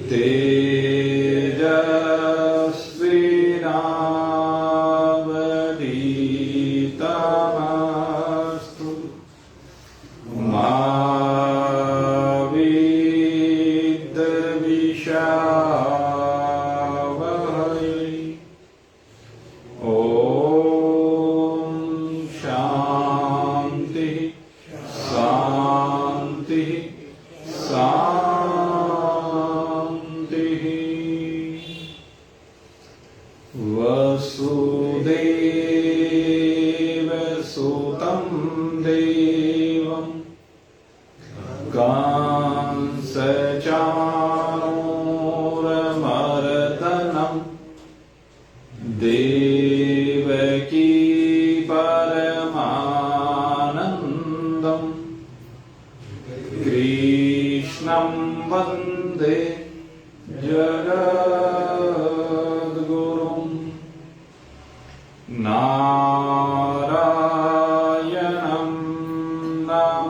तेजस्विनावधीतमस्तु मा विद्विषावहै। ॐ शान्ति शान्ति शान्तिः। वसुदेवसुतं देवं कंसचाणूरमर्दनं देवकी परमानन्दं कृष्णं वन्दे जगद्गुरुं। नारायणं नमस्कृत्य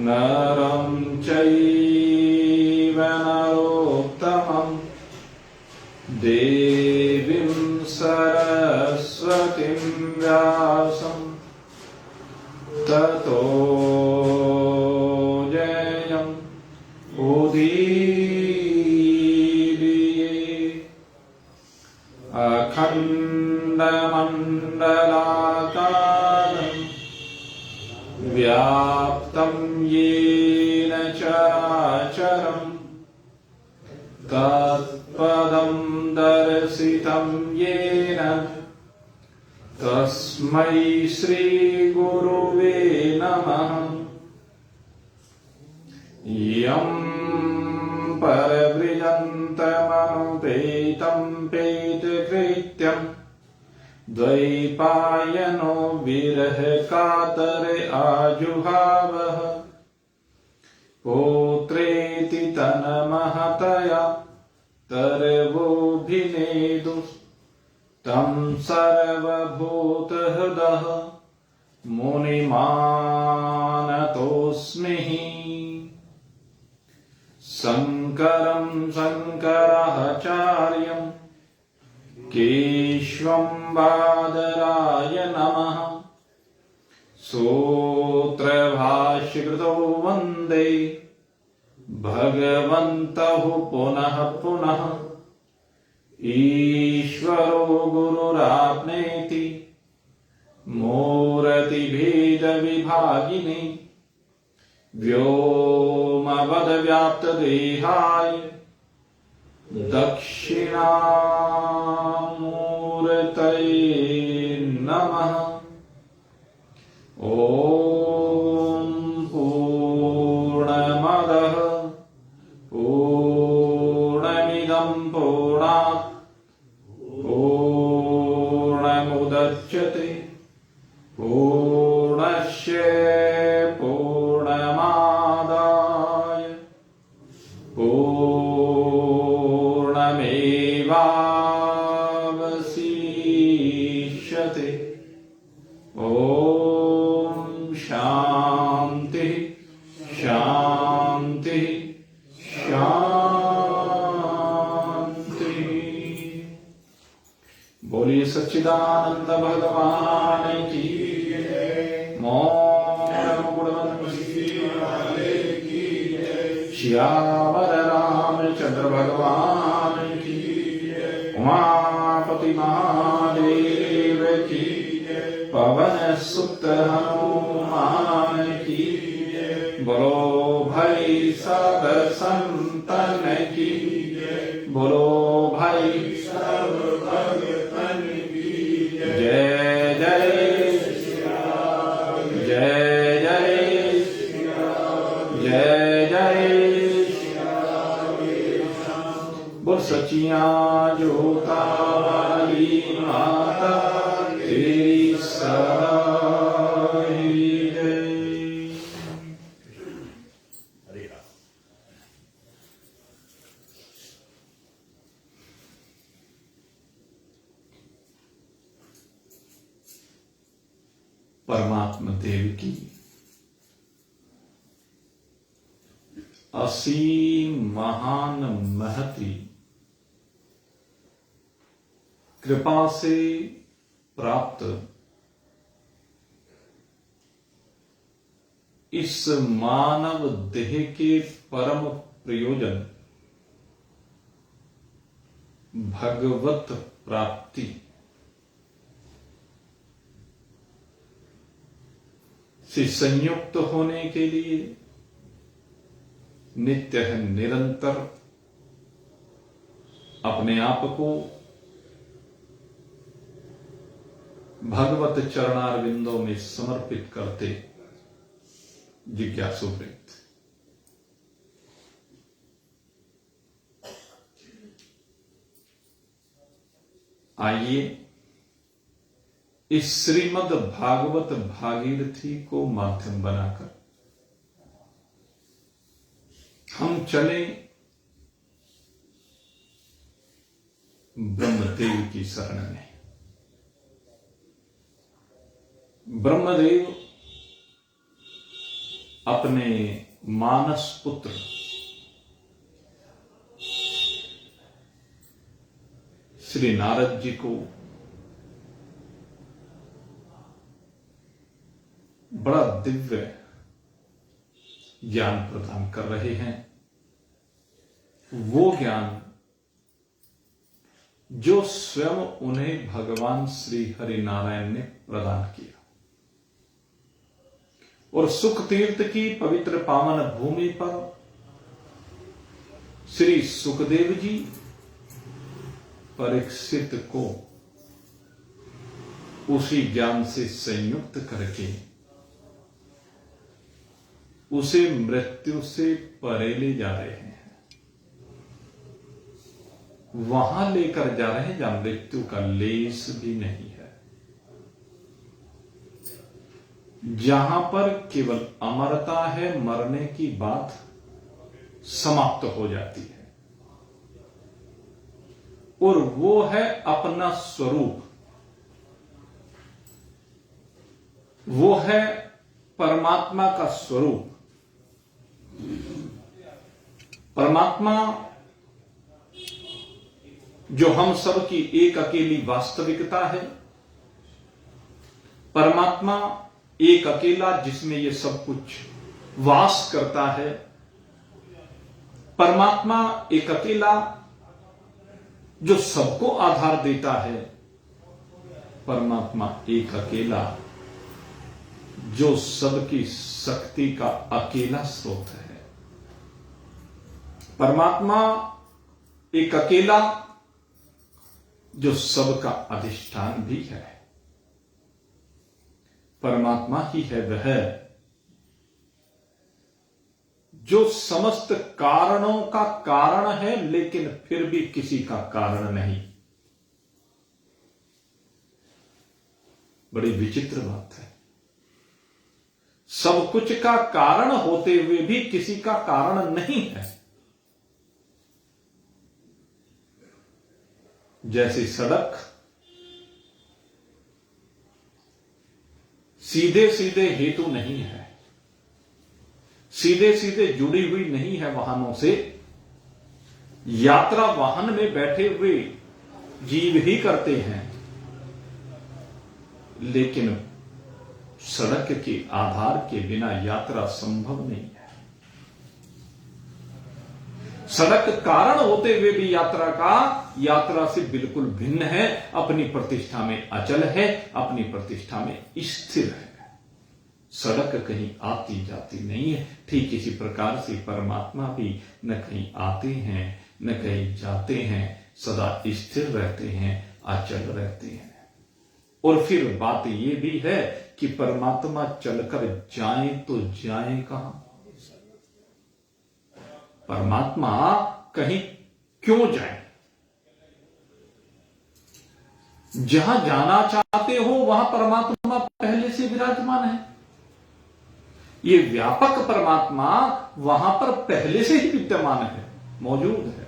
नरं चैव नरोत्तमं देवीं सरस्वतीं व्यासं ततो जयम् उदीरये। अखण्डमण्डलाकारं व्याप्तं येन चराचरं तत्पदं दर्शितं येन तस्मै श्रीगुरुवे नमः। यं परव्रजन्तमनुपेतं पेतकृत्यं द्वैपायनो विरहकातर आजुहावः। पुत्रेति तन्महतया तरवोऽभिनेदुः तं सर्वभूतहृदः मुनिमानतोऽस्मि। शङ्करं शङ्कराचार्यं केशवं बादरायणं सूत्रभाष्यकृतो वन्दे भगवन्तः पुनः पुनः। ईश्वरो गुरुरात्मेति मूर्तिभेदविभागिने व्योमवद्व्याप्तदेहाय दक्षिणामूर्तये नमः। ॐ पूर्णमदः पूर्णमिदं पूर्णात् पूर्णमुदच्यते पूर्णस्य पूर्णमादाय पूर्णमेवावशिष्यते। ॐ शान्ति शान्ति शान्ति। बोलिए सच्चिदानंद भगवान की जय। श्यावर रामचंद्र भगवान की जय। उमापति महादेव की जय। पवन सुत हनुमान की जय। बोलो भाई सब संतन की जय। बोलो भाई सब भगतन की जय। जय जय जय जय जय जय बोल सचियां जोता वाली माता तेरी सहाय जय। परमात्मा देव की असीम महान महती कृपा से प्राप्त इस मानव देह के परम प्रयोजन भगवत प्राप्ति से संयुक्त होने के लिए नित्य है निरंतर अपने आप को भगवत चरणारविंदों में समर्पित करते जिज्ञासु वृत्त। आइए इस श्रीमद् भागवत भागीरथी को माध्यम बनाकर हम चले ब्रह्मदेव की शरण में। ब्रह्मदेव अपने मानस पुत्र श्री नारद जी को बड़ा दिव्य ज्ञान प्रदान कर रहे हैं। वो ज्ञान जो स्वयं उन्हें भगवान श्री हरि नारायण ने प्रदान किया और सुख तीर्थ की पवित्र पावन भूमि पर श्री सुखदेव जी परीक्षित को उसी ज्ञान से संयुक्त करके उसे मृत्यु से परे ले जा रहे हैं। वहां लेकर जा रहे हैं जहां मृत्यु का लेस भी नहीं है, जहां पर केवल अमरता है, मरने की बात समाप्त हो जाती है। और वो है अपना स्वरूप, वो है परमात्मा का स्वरूप। परमात्मा जो हम सब की एक अकेली वास्तविकता है, परमात्मा एक अकेला जिसमें ये सब कुछ वास करता है, परमात्मा एक अकेला जो सबको आधार देता है, परमात्मा एक अकेला जो सबकी शक्ति का अकेला स्रोत है, परमात्मा एक अकेला जो सबका अधिष्ठान भी है। परमात्मा ही है वह जो समस्त कारणों का कारण है लेकिन फिर भी किसी का कारण नहीं। बड़ी विचित्र बात है, सब कुछ का कारण होते हुए भी किसी का कारण नहीं है। जैसे सड़क सीधे सीधे हेतु नहीं है, सीधे सीधे जुड़ी हुई नहीं है वाहनों से। यात्रा वाहन में बैठे हुए जीव ही करते हैं, लेकिन सड़क के आधार के बिना यात्रा संभव नहीं है। सड़क कारण होते हुए भी यात्रा से बिल्कुल भिन्न है, अपनी प्रतिष्ठा में अचल है, अपनी प्रतिष्ठा में स्थिर है। सड़क कहीं आती जाती नहीं है। ठीक इसी प्रकार से परमात्मा भी न कहीं आते हैं न कहीं जाते हैं, सदा स्थिर रहते हैं, अचल रहते हैं। और फिर बात यह भी है कि परमात्मा चलकर जाए तो जाए कहां? परमात्मा कहीं क्यों जाए? जहां जाना चाहते हो वहां परमात्मा पहले से विराजमान है। ये व्यापक परमात्मा वहां पर पहले से ही विद्यमान है, मौजूद है,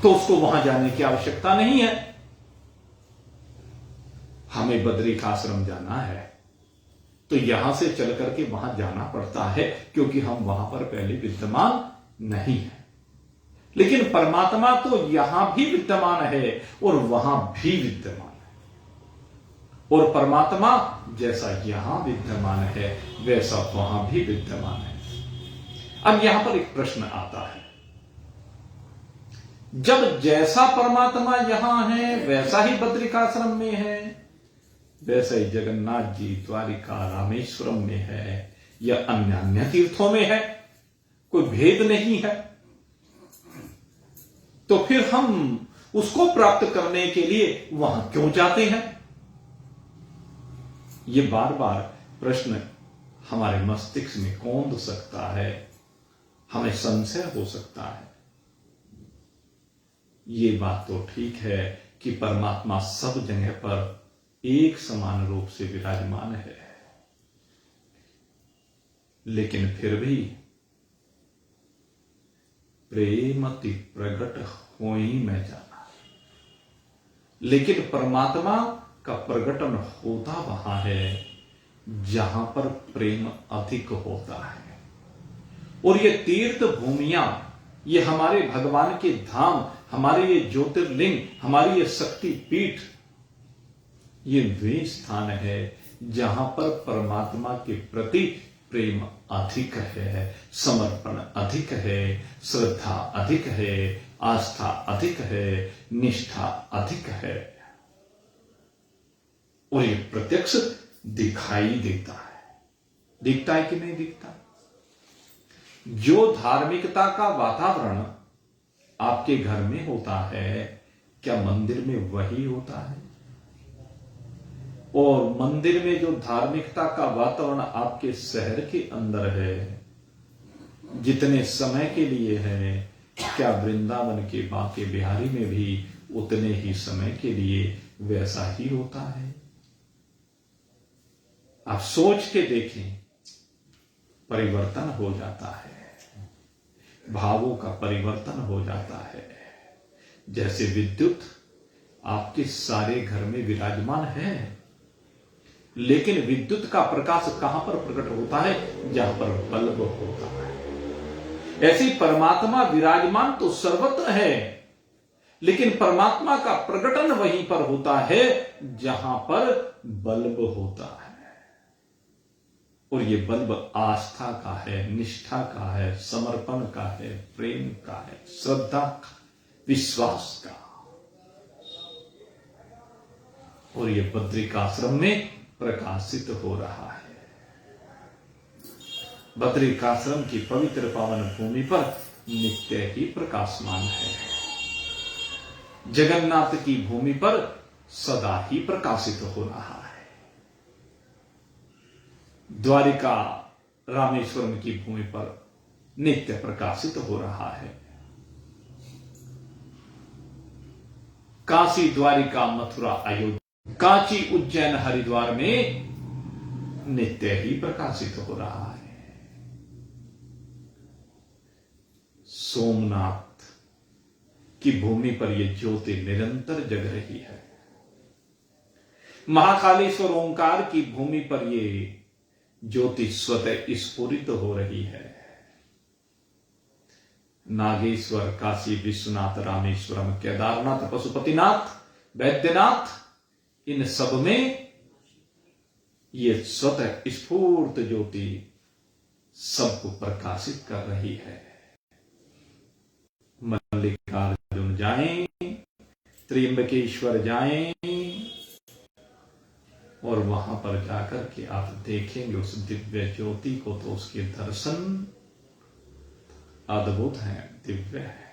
तो उसको वहां जाने की आवश्यकता नहीं है। हमें बद्रिक आश्रम जाना है, तो यहां से चल करके वहां जाना पड़ता है, क्योंकि हम वहां पर पहले विद्यमान नहीं है। लेकिन परमात्मा तो यहां भी विद्यमान है और वहां भी विद्यमान है, और परमात्मा जैसा यहां विद्यमान है वैसा वहां भी विद्यमान है। अब यहां पर एक प्रश्न आता है, जब जैसा परमात्मा यहां है वैसा ही बद्रिकाश्रम में है, वैसा ही जगन्नाथ जी द्वारिका रामेश्वरम में है या अन्य अन्य तीर्थों में है, कोई भेद नहीं है, तो फिर हम उसको प्राप्त करने के लिए वहां क्यों जाते हैं? यह बार बार प्रश्न हमारे मस्तिष्क में कौंध सकता है, हमें संशय हो सकता है। ये बात तो ठीक है कि परमात्मा सब जगह पर एक समान रूप से विराजमान है, लेकिन फिर भी प्रेमति प्रगट हो ही मैं जाना, लेकिन परमात्मा का प्रगटन होता वहां है जहां पर प्रेम अधिक होता है। और ये तीर्थ भूमियां, ये हमारे भगवान के धाम, हमारे ये ज्योतिर्लिंग, हमारी ये शक्ति पीठ, ये वे स्थान है जहां पर परमात्मा के प्रति प्रेम अधिक है, समर्पण अधिक है, श्रद्धा अधिक है, आस्था अधिक है, निष्ठा अधिक है। और ये प्रत्यक्ष दिखाई देता है। दिखता है कि नहीं दिखता? जो धार्मिकता का वातावरण आपके घर में होता है, क्या मंदिर में वही होता है? और मंदिर में जो धार्मिकता का वातावरण आपके शहर के अंदर है, जितने समय के लिए है, क्या वृंदावन के बांके बिहारी में भी उतने ही समय के लिए वैसा ही होता है? आप सोच के देखें, परिवर्तन हो जाता है, भावों का परिवर्तन हो जाता है। जैसे विद्युत आपके सारे घर में विराजमान है, लेकिन विद्युत का प्रकाश कहां पर प्रकट होता है? जहां पर बल्ब होता है। ऐसे ही परमात्मा विराजमान तो सर्वत्र है, लेकिन परमात्मा का प्रकटन वहीं पर होता है जहां पर बल्ब होता है। और ये बल्ब आस्था का है, निष्ठा का है, समर्पण का है, प्रेम का है, श्रद्धा का, विश्वास का। और ये बद्रिकाश्रम में प्रकाशित हो रहा है। बद्रिकाश्रम की पवित्र पावन भूमि पर नित्य ही प्रकाशमान है। जगन्नाथ की भूमि पर सदा ही प्रकाशित हो रहा है। द्वारिका रामेश्वरम की भूमि पर नित्य प्रकाशित हो रहा है। काशी, द्वारिका, मथुरा, अयोध्या, कांची, उज्जैन, हरिद्वार में नित्य ही प्रकाशित हो रहा है। सोमनाथ की भूमि पर यह ज्योति निरंतर जग रही है। महाकालेश्वर ओंकार की भूमि पर यह ज्योति स्वतः स्फुरित हो रही है। नागेश्वर, काशी विश्वनाथ, रामेश्वरम, केदारनाथ, पशुपतिनाथ, वैद्यनाथ, इन सब में ये स्वतः स्फूर्त ज्योति सबको प्रकाशित कर रही है। मल्लिकार्जुन जाएं, त्र्यंबकेश्वर जाएं, और वहां पर जाकर के आप देखेंगे उस दिव्य ज्योति को, तो उसके दर्शन अद्भुत हैं, दिव्य है।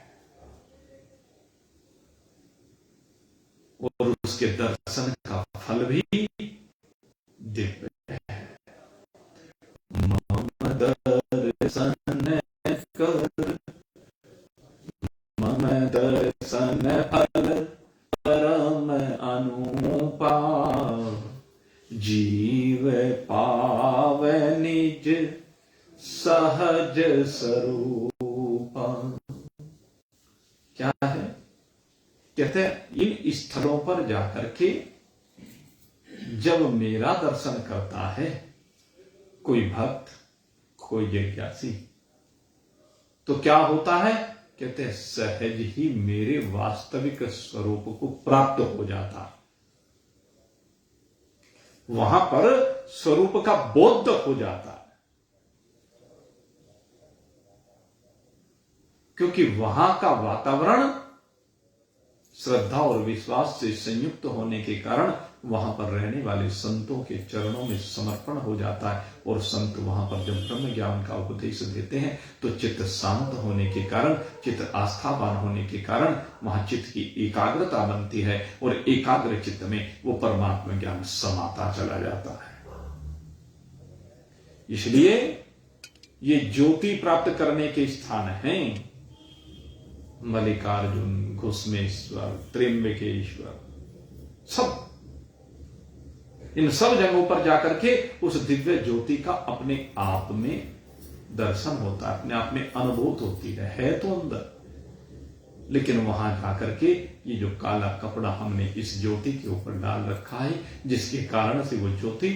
और उसके दर्शन का फल भी दिव्य है। मम दर्शन कर, मम दर्शन फल परम अनुपा, जीव पावे निज सहज स्वरूपा। क्या है? कहते हैं इन स्थलों पर जाकर के जब मेरा दर्शन करता है कोई भक्त, कोई जिज्ञासी, तो क्या होता है? कहते हैं सहज ही मेरे वास्तविक स्वरूप को प्राप्त हो जाता। वहां पर स्वरूप का बोध हो जाता है, क्योंकि वहां का वातावरण श्रद्धा और विश्वास से संयुक्त होने के कारण वहां पर रहने वाले संतों के चरणों में समर्पण हो जाता है। और संत वहां पर जब ब्रह्म ज्ञान का उपदेश देते हैं तो चित्त शांत होने के कारण, चित्त आस्थावान होने के कारण वहां चित्त की एकाग्रता बनती है और एकाग्र चित्त में वो परमात्मा ज्ञान समाता चला जाता है। इसलिए ये ज्योति प्राप्त करने के स्थान हैं। मल्लिकार्जुन, घुस्मेश्वर, त्र्यंबकेश्वर, सब इन सब जगहों पर जाकर के उस दिव्य ज्योति का अपने आप में दर्शन होता है, अपने आप में अनुभूत होती है तो अंदर। लेकिन वहां जाकर के ये जो काला कपड़ा हमने इस ज्योति के ऊपर डाल रखा है, जिसके कारण से वो ज्योति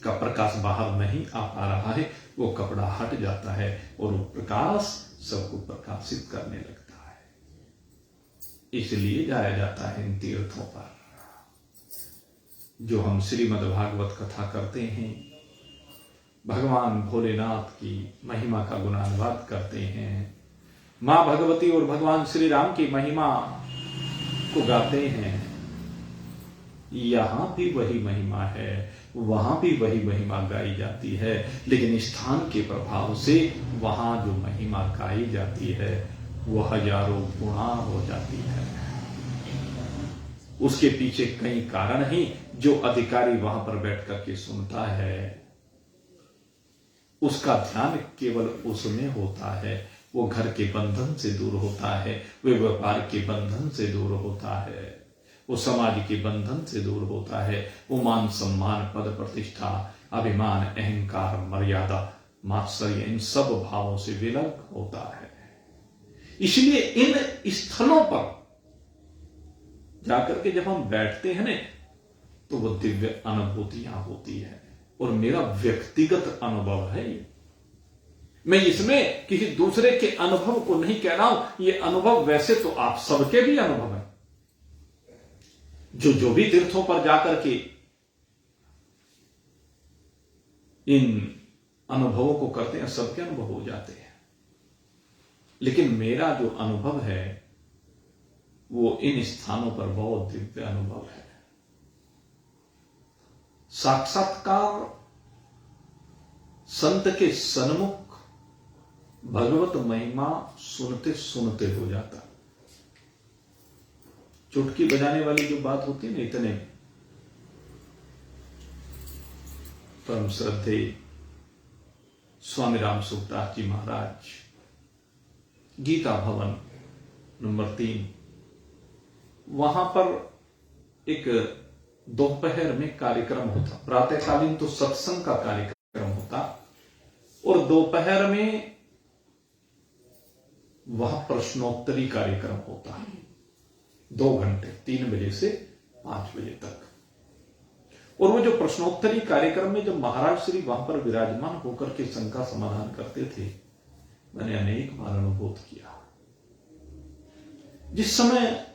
का प्रकाश बाहर नहीं आ पा रहा है, वो कपड़ा हट जाता है और वो प्रकाश सबको प्रकाशित करने लगता है। इसलिए जाया जाता है इन तीर्थों पर। जो हम श्रीमद् भागवत कथा करते हैं, भगवान भोलेनाथ की महिमा का गुणानुवाद करते हैं, मां भगवती और भगवान श्री राम की महिमा को गाते हैं, यहां भी वही महिमा है, वहां भी वही महिमा गाई जाती है। लेकिन स्थान के प्रभाव से वहां जो महिमा गाई जाती है वो हजारों गुणा हो जाती है। उसके पीछे कई कारण ही जो अधिकारी वहां पर बैठ करके सुनता है, उसका ध्यान केवल उसमें होता है। वो घर के बंधन से दूर होता है, वे व्यापार के बंधन से दूर होता है, वो समाज के बंधन से दूर होता है, वो मान सम्मान, पद प्रतिष्ठा, अभिमान, अहंकार, मर्यादा, मात्सर्य, इन सब भावों से विलग होता है। इसलिए इन स्थलों पर जाकर के जब हम बैठते हैं ना, तो वो दिव्य अनुभूतियां होती है। और मेरा व्यक्तिगत अनुभव है ये, मैं इसमें किसी दूसरे के अनुभव को नहीं कह रहा हूं। ये अनुभव वैसे तो आप सबके भी अनुभव है, जो भी तीर्थों पर जाकर के इन अनुभवों को करते हैं, सबके अनुभव हो जाते हैं। लेकिन मेरा जो अनुभव है वो इन स्थानों पर बहुत दिव्य अनुभव है। साक्षात्कार संत के सन्मुख भगवत महिमा सुनते सुनते हो जाता। चुटकी बजाने वाली जो बात होती है ना, इतने परम श्रद्धे स्वामी राम सुखदास जी महाराज, गीता भवन नंबर 3, वहां पर एक दोपहर में कार्यक्रम होता। प्रातःकालीन तो सत्संग का कार्यक्रम होता और दोपहर में वह प्रश्नोत्तरी कार्यक्रम होता है, 2 घंटे, 3 बजे से 5 बजे तक। और वो जो प्रश्नोत्तरी कार्यक्रम में जब महाराज श्री वहां पर विराजमान होकर के शंका समाधान करते थे, मैंने अनेक बार अनुभव किया। जिस समय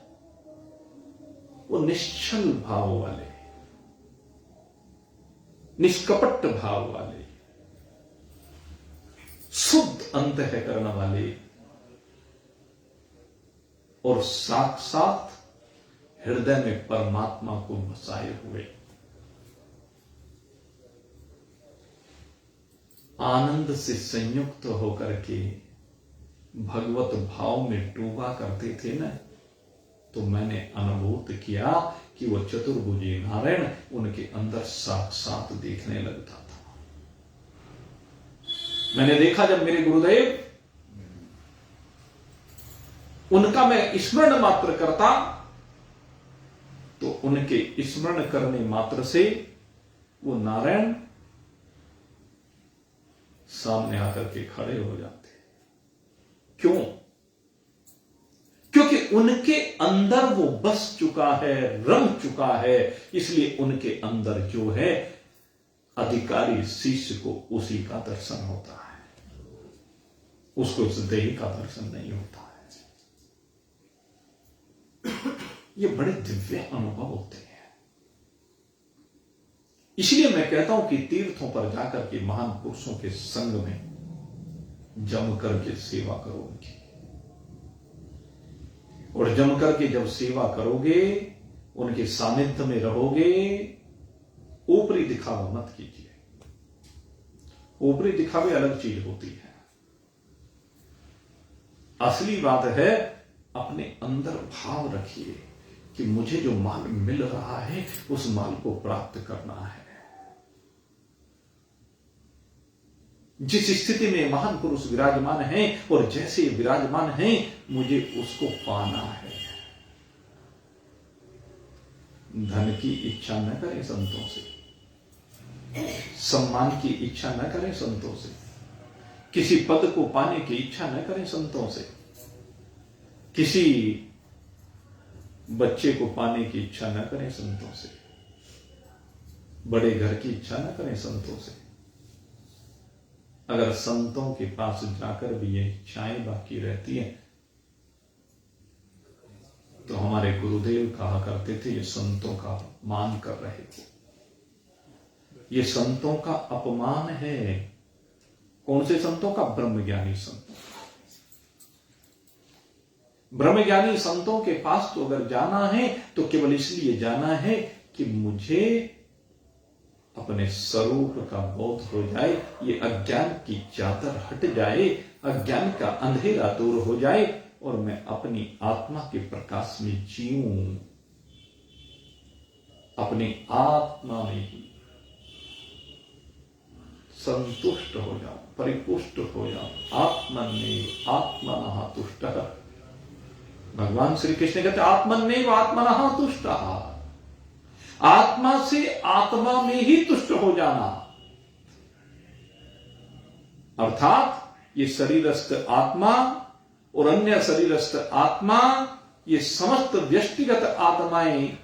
वो निश्चल भाव वाले, निष्कपट भाव वाले, शुद्ध अंतःकरण वाले और साक्षात हृदय में परमात्मा को बसाए हुए आनंद से संयुक्त होकर के भगवत भाव में डूबा करते थे ना, तो मैंने अनुभूत किया कि वो चतुर्भुजी नारायण उनके अंदर साक्षात देखने लगता था। मैंने देखा जब मेरे गुरुदेव उनका मैं स्मरण मात्र करता, तो उनके स्मरण करने मात्र से वो नारायण सामने आकर के खड़े हो जाते। क्यों? क्योंकि उनके अंदर वो बस चुका है, रंग चुका है। इसलिए उनके अंदर जो है अधिकारी शिष्य को उसी का दर्शन होता है, उसको इस देह का दर्शन नहीं होता है। ये बड़े दिव्य अनुभव होते हैं। इसलिए मैं कहता हूं कि तीर्थों पर जाकर के महान पुरुषों के संग में जम करके सेवा करो उनकी, और जम करके जब सेवा करोगे, उनके सानिध्य में रहोगे, ऊपरी दिखावा मत कीजिए। ऊपरी दिखावे अलग चीज होती है। असली बात है अपने अंदर भाव रखिए कि मुझे जो माल मिल रहा है उस माल को प्राप्त करना है। जिस स्थिति में महान पुरुष विराजमान हैं और जैसे विराजमान हैं, मुझे उसको पाना है। धन की इच्छा न करें संतों से, सम्मान की इच्छा न करें संतों से, किसी पद को पाने की इच्छा न करें संतों से, किसी बच्चे को पाने की इच्छा न करें संतों से, बड़े घर की इच्छा न करें संतों से। अगर संतों के पास जाकर भी ये इच्छाएं बाकी रहती हैं, तो हमारे गुरुदेव कहा करते थे, ये संतों का मान कर रहे थे, ये संतों का अपमान है। कौन से संतों का? ब्रह्मज्ञानी संतों का। ब्रह्मज्ञानी संतों के पास तो अगर जाना है तो केवल इसलिए जाना है कि मुझे अपने स्वरूप का बोध हो जाए, ये अज्ञान की चादर हट जाए, अज्ञान का अंधेरा दूर हो जाए और मैं अपनी आत्मा के प्रकाश में जीऊं, अपनी आत्मा में ही संतुष्ट हो जाऊं, परिपुष्ट हो जाऊं। आत्मन्नेव आत्मनः तुष्टः। भगवान श्री कृष्ण कहते आत्मन्नेव आत्मनः तुष्टः। आत्मा से आत्मा में ही तुष्ट हो जाना, अर्थात ये शरीरस्थ आत्मा और अन्य शरीरस्थ आत्मा, ये समस्त व्यष्टिगत आत्माएं,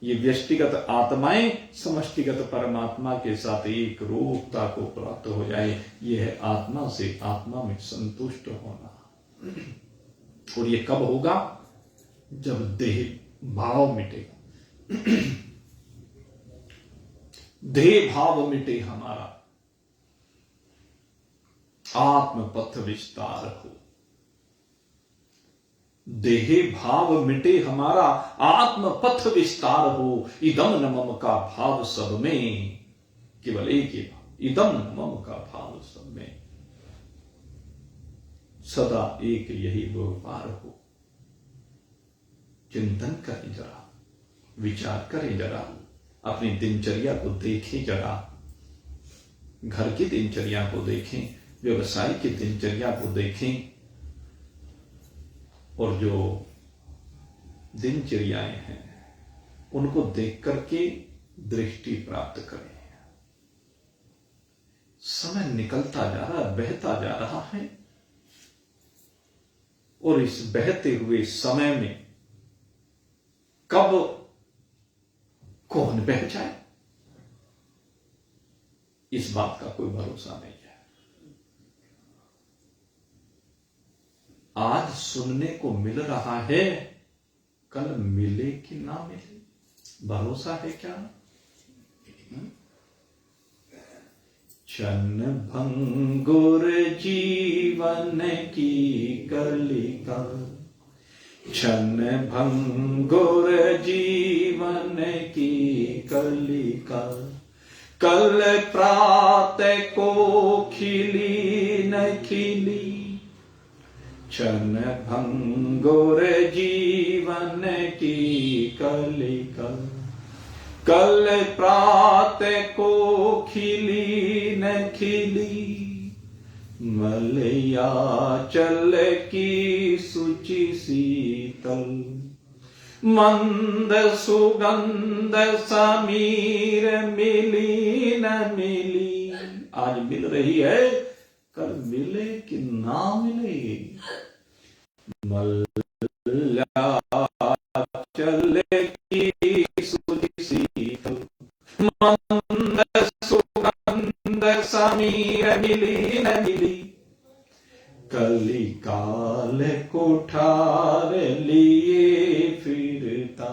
ये व्यष्टिगत आत्माएं समष्टिगत परमात्मा के साथ एक रूपता को प्राप्त हो जाए। यह है आत्मा से आत्मा में संतुष्ट होना। और ये कब होगा? जब देह भाव मिटेगा, देह भाव मिटे, हमारा आत्मपथ विस्तार हो, देहे भाव मिटे, हमारा आत्मपथ विस्तार हो। इदम न मम का भाव सब में, केवल एक ही भाव, इदम न मम का भाव सब में, सदा एक यही व्यवहार हो। चिंतन करें जरा, विचार करें जरा, अपनी दिनचर्या को देखें जरा, घर की दिनचर्या को देखें, व्यवसाय की दिनचर्या को देखें, और जो दिनचर्याएं हैं उनको देख करके दृष्टि प्राप्त करें। समय निकलता जा रहा, बहता जा रहा है, और इस बहते हुए समय में कब कौन बह जाए, इस बात का कोई भरोसा नहीं है। आज सुनने को मिल रहा है, कल मिले कि ना मिले, भरोसा है क्या? क्षण भंगुर जीवन की कलिका, क्षण भंगुर जीवन की कलिका, कल प्रातः को खिली न खिली। क्षण भंगुर जीवन की कलिका, कल प्रातः को खिली न खिली। मलया चल की सुचि शीतल, मंद सुगंध समीर मिली न मिली। आज मिल रही है, कल मिले कि ना मिले। मलया चल की सुचि शीतल, मिली न मिली, कली काल कुठार लिए फिरता।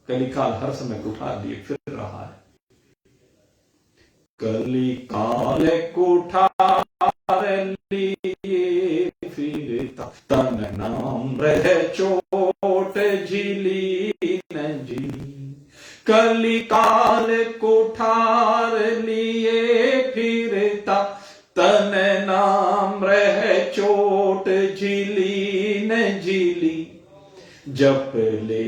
कलिकाल हर समय कुठार लिए फिर रहा है। कली काल कुठार लिए फिरता, तन नाम रह चोट झिली न झिली। कली काल कुठार लिए फिरता, तन नाम रह चोट झिली न झिली। जप ले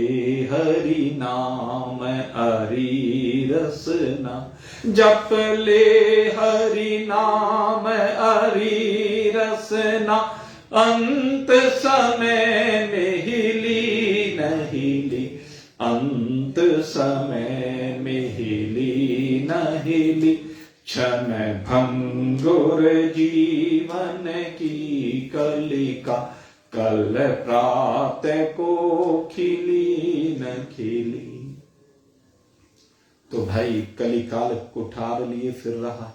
हरि नाम हरि रसना, जप ले हरि नाम हरि रसना। अंत समय में हिली न हिली, अंत समय में हिली न हिली। क्षण भंगुर जीवन की कलिका, कल प्रातः को खिली न खिली। तो भाई कलिकाल कुठार लिए फिर रहा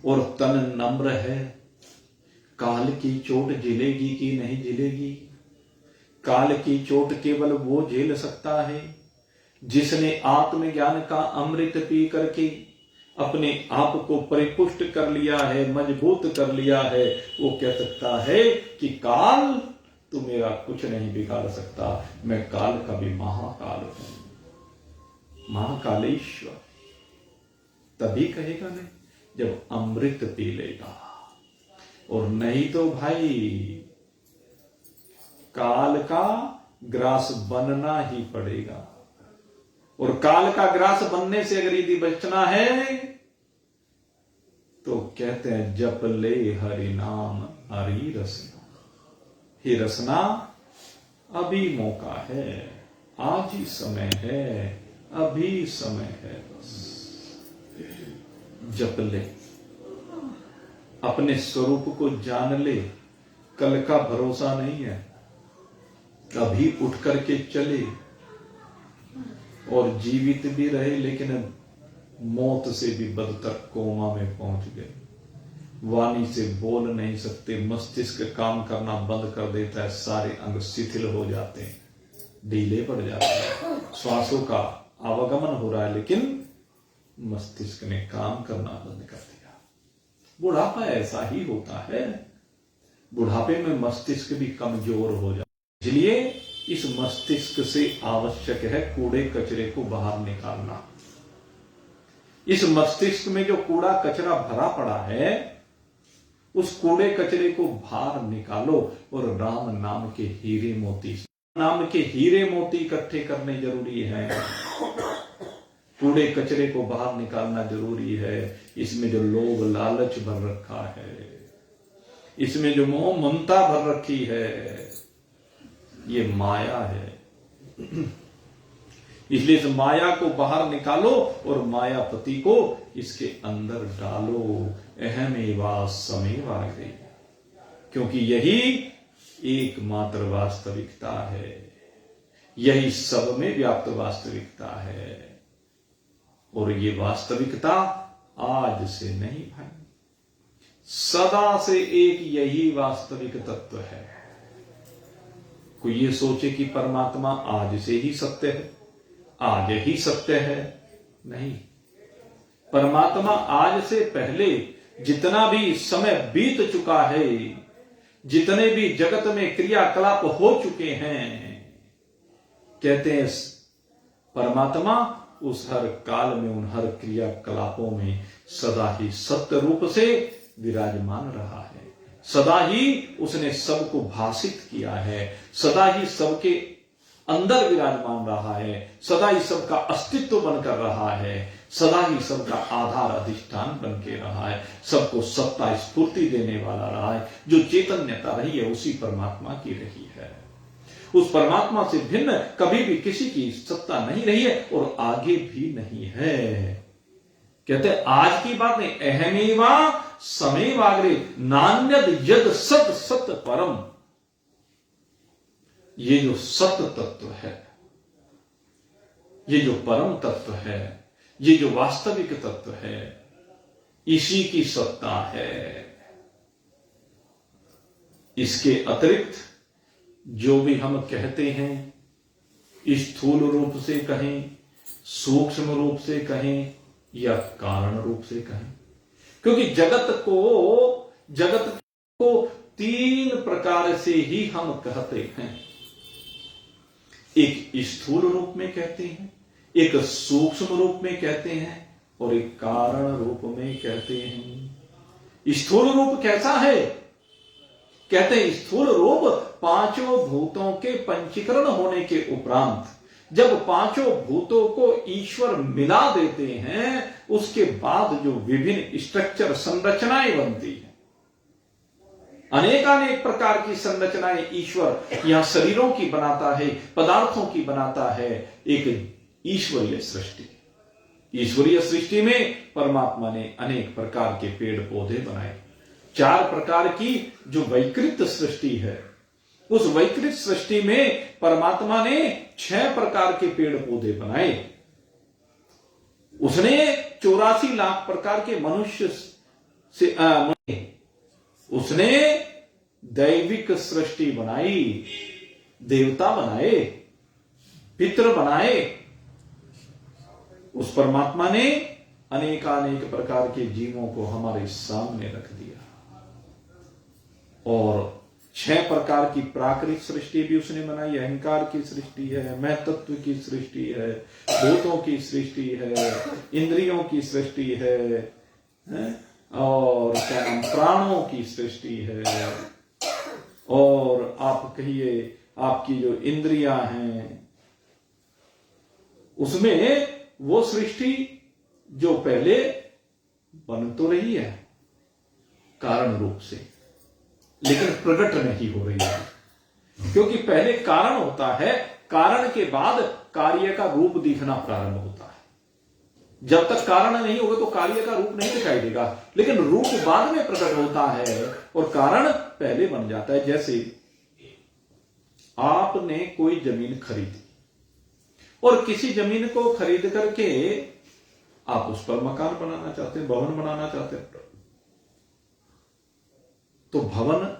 और तन नम्र है। काल की चोट झेलेगी कि नहीं झेलेगी? काल की चोट केवल वो झेल सकता है जिसने आत्मज्ञान का अमृत पी करके अपने आप को परिपुष्ट कर लिया है, मजबूत कर लिया है। वो कह सकता है कि काल तू मेरा कुछ नहीं बिगाड़ सकता, मैं काल का भी महाकाल हूं, महाकालेश्वर। तभी कहेगा नहीं जब अमृत पी लेगा, और नहीं तो भाई काल का ग्रास बनना ही पड़ेगा। और काल का ग्रास बनने से अगर यदि बचना है तो कहते हैं जप ले हरि नाम हरि रसना। ही रसना अभी मौका है, आज ही समय है, अभी समय है, बस जप ले, अपने स्वरूप को जान ले। कल का भरोसा नहीं है, अभी उठ करके चले और जीवित भी रहे लेकिन मौत से भी बदतर कोमा में पहुंच गए। वाणी से बोल नहीं सकते, मस्तिष्क काम करना बंद कर देता है, सारे अंग शिथिल हो जाते हैं, ढीले पड़ जाते हैं। श्वासों का आवागमन हो रहा है लेकिन मस्तिष्क ने काम करना बंद कर दिया। बुढ़ापा ऐसा ही होता है, बुढ़ापे में मस्तिष्क भी कमजोर हो जाता है। इसलिए इस मस्तिष्क से आवश्यक है कूड़े कचरे को बाहर निकालना। इस मस्तिष्क में जो कूड़ा कचरा भरा पड़ा है, उस कूड़े कचरे को बाहर निकालो और राम नाम के हीरे मोती, नाम के हीरे मोती इकट्ठे करने जरूरी है। कूड़े कचरे को बाहर निकालना जरूरी है। इसमें जो लोभ लालच भर रखा है, इसमें जो मोह ममता भर रखी है, ये माया है। इसलिए इस माया को बाहर निकालो और मायापति को इसके अंदर डालो। अहमेवा समेवाग्रे, क्योंकि यही एकमात्र वास्तविकता है, यही सब में व्याप्त वास्तविकता है। और ये वास्तविकता आज से नहीं भाई, सदा से एक यही वास्तविक तत्व है। कोई ये सोचे कि परमात्मा आज से ही सत्य है, आज ही सत्य है, नहीं। परमात्मा आज से पहले जितना भी समय बीत चुका है, जितने भी जगत में क्रियाकलाप हो चुके हैं, कहते हैं परमात्मा उस हर काल में, उन हर क्रियाकलापों में सदा ही सत्य रूप से विराजमान रहा है। सदा ही उसने सबको भाषित किया है, सदा ही सबके अंदर विराजमान रहा है, सदा ही सबका अस्तित्व बनकर रहा है, सदा ही सबका आधार अधिष्ठान बन के रहा है, सबको सत्ता स्फूर्ति देने वाला रहा है। जो चैतन्यता रही है उसी परमात्मा की रही है। उस परमात्मा से भिन्न कभी भी किसी की सत्ता नहीं रही है और आगे भी नहीं है। कहते हैं आज की बात नहीं, अहमेवा समेवाग्रे नान्यद यद सत सत परम। ये जो सत्य तत्व है, ये जो परम तत्व है, ये जो वास्तविक तत्व है, इसी की सत्ता है। इसके अतिरिक्त जो भी हम कहते हैं, स्थूल रूप से कहें, सूक्ष्म रूप से कहें या कारण रूप से कहें, क्योंकि जगत को तीन प्रकार से ही हम कहते हैं। एक स्थूल रूप में कहते हैं, एक सूक्ष्म रूप में कहते हैं और एक कारण रूप में कहते हैं। स्थूल रूप कैसा है? कहते हैं स्थूल रूप पांचों भूतों के पंचीकरण होने के उपरांत जब पांचों भूतों को ईश्वर मिला देते हैं, उसके बाद जो विभिन्न स्ट्रक्चर संरचनाएं बनती हैं, अनेकानेक प्रकार की संरचनाएं ईश्वर यहां शरीरों की बनाता है, पदार्थों की बनाता है। एक ईश्वरीय सृष्टि, ईश्वरीय सृष्टि में परमात्मा ने अनेक प्रकार के पेड़ पौधे बनाए। चार प्रकार की जो वैकृत सृष्टि है, उस वैकृत सृष्टि में परमात्मा ने 6 प्रकार के पेड़ पौधे बनाए। उसने 84 लाख प्रकार के मनुष्य से उसने दैविक सृष्टि बनाई, देवता बनाए, पितृ बनाए। उस परमात्मा ने अनेकानेक प्रकार के जीवों को हमारे सामने रख दिया और 6 प्रकार की प्राकृतिक सृष्टि भी उसने बनाई। अहंकार की सृष्टि है, मैं तत्व की सृष्टि है, भूतों की सृष्टि है, इंद्रियों की सृष्टि है, और क्या नाम, प्राणों की सृष्टि है, और आप कहिए आपकी जो इंद्रियां हैं, उसमें वो सृष्टि जो पहले बन तो रही है कारण रूप से, लेकिन प्रकट नहीं हो रही है, क्योंकि पहले कारण होता है, कारण के बाद कार्य का रूप दिखना प्रारंभ होता है। जब तक कारण नहीं होगा तो कार्य का रूप नहीं दिखाई देगा, लेकिन रूप बाद में प्रकट होता है और कारण पहले बन जाता है। जैसे आपने कोई जमीन खरीदी और किसी जमीन को खरीद करके आप उस पर मकान बनाना चाहते हैं, भवन बनाना चाहते हैं, तो भवन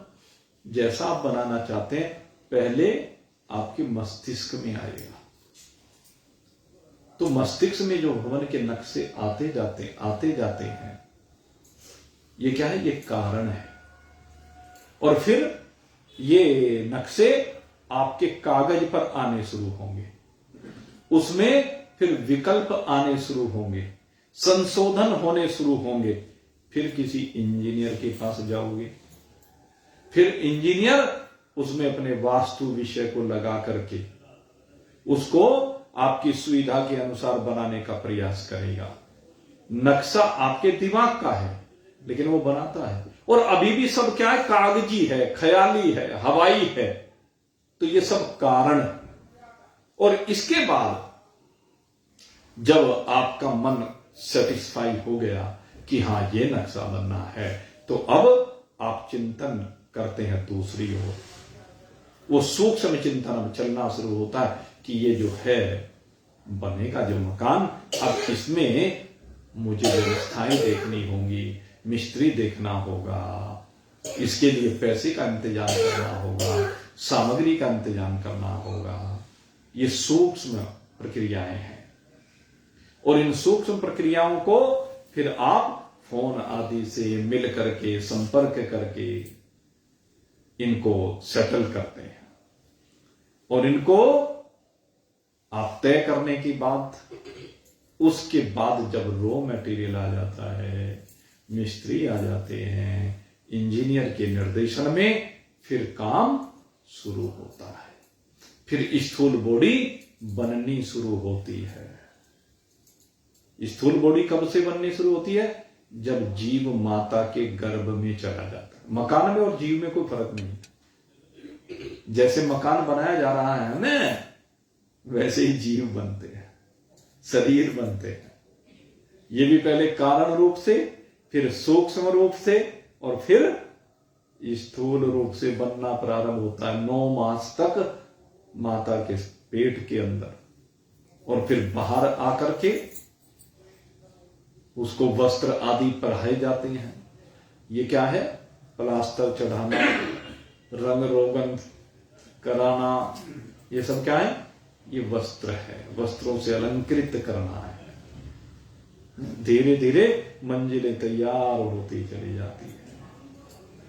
जैसा आप बनाना चाहते हैं पहले आपके मस्तिष्क में आएगा। तो मस्तिष्क में जो भवन के नक्शे आते जाते हैं, ये क्या है? ये कारण है। और फिर ये नक्शे आपके कागज पर आने शुरू होंगे, उसमें फिर विकल्प आने शुरू होंगे, संशोधन होने शुरू होंगे। फिर किसी इंजीनियर के पास जाओगे, फिर इंजीनियर उसमें अपने वास्तु विषय को लगा करके उसको आपकी सुविधा के अनुसार बनाने का प्रयास करेगा। नक्शा आपके दिमाग का है, लेकिन वो बनाता है। और अभी भी सब क्या है? कागजी है, ख्याली है, हवाई है। तो ये सब कारण है। और इसके बाद जब आपका मन सेटिस्फाई हो गया कि हां ये नक्शा बनना है, तो अब आप चिंतन करते हैं दूसरी ओर। वो सूक्ष्म चिंतन अब चलना शुरू होता है कि ये जो है बनेगा जो मकान, अब इसमें मुझे व्यवस्थाएं देखनी होंगी, मिस्त्री देखना होगा, इसके लिए पैसे का इंतजाम करना होगा, सामग्री का इंतजाम करना होगा। ये सूक्ष्म प्रक्रियाएं हैं और इन सूक्ष्म प्रक्रियाओं को फिर आप फोन आदि से मिल करके, संपर्क करके इनको सेटल करते हैं। और इनको आप तय करने की बाद, उसके बाद जब रॉ मटेरियल आ जाता है, मिस्त्री आ जाते हैं, इंजीनियर के निर्देशन में फिर काम शुरू होता है। फिर स्थूल बॉडी बननी शुरू होती है। स्थूल बॉडी कब से बननी शुरू होती है? जब जीव माता के गर्भ में चला जाता है। मकान में और जीव में कोई फर्क नहीं। जैसे मकान बनाया जा रहा है ना, वैसे ही जीव बनते हैं, शरीर बनते हैं। ये भी पहले कारण रूप से, फिर सूक्ष्म रूप से और फिर स्थूल रूप से बनना प्रारंभ होता है 9 मास तक माता के पेट के अंदर। और फिर बाहर आकर के उसको वस्त्र आदि पहनाए जाते हैं। ये क्या है? प्लास्टर चढ़ाना, रंग रोगन कराना, ये सब क्या है? ये वस्त्र है, वस्त्रों से अलंकृत करना है। धीरे धीरे मंजिलें तैयार होती चली जाती है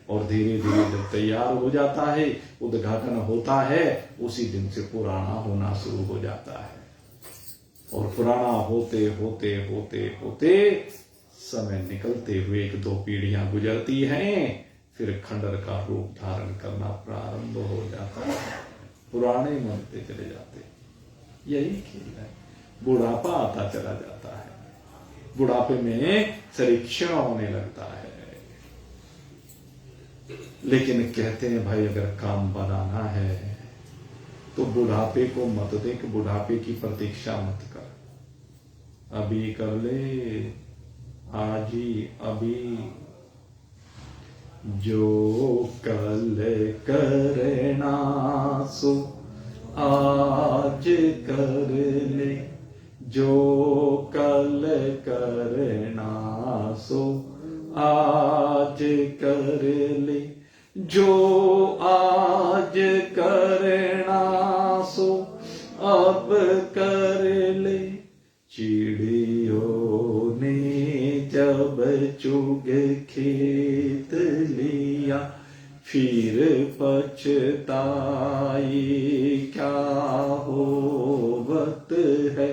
और धीरे धीरे जब तैयार हो जाता है, उद्घाटन होता है, उसी दिन से पुराना होना शुरू हो जाता है। और पुराना होते होते होते होते समय निकलते हुए 1-2 पीढ़ियां गुजरती हैं, फिर खंडर का रूप धारण करना प्रारंभ हो जाता है, पुराने बनते चले जाते। यही खेल है। बुढ़ापा आता चला जाता है, बुढ़ापे में शरीर क्षीण होने लगता है। लेकिन कहते हैं भाई अगर काम बनाना है तो बुढ़ापे को मत देख, बुढ़ापे की प्रतीक्षा मत कर, अभी कर ले, आज ही अभी। जो कल करना सो आज कर ले, जो कल करना सो आज कर ले, जो आज करना सो अब कर ले। चिड़ियों ने जब चुग खेत लिया, फिर पछताई क्या होवत है।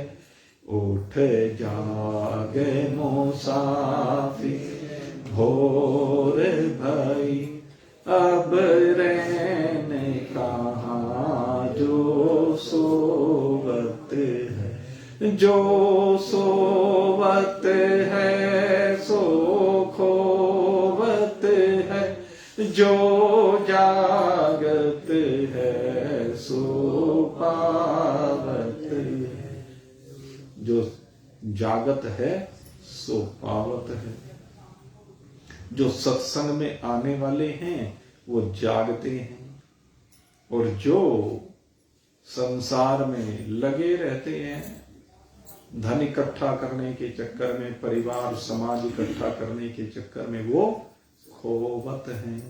उठ जाग मुसाफिर भोर भई, अब रहने कहाँ जो सोवत है। जो सोवत है सो खोवत है, जो जागत है सो पावत है। जो जागत है सो पावत है। जो सत्संग में आने वाले हैं वो जागते हैं, और जो संसार में लगे रहते हैं, धन इकट्ठा करने के चक्कर में, परिवार समाज इकट्ठा करने के चक्कर में, वो खोवत हैं।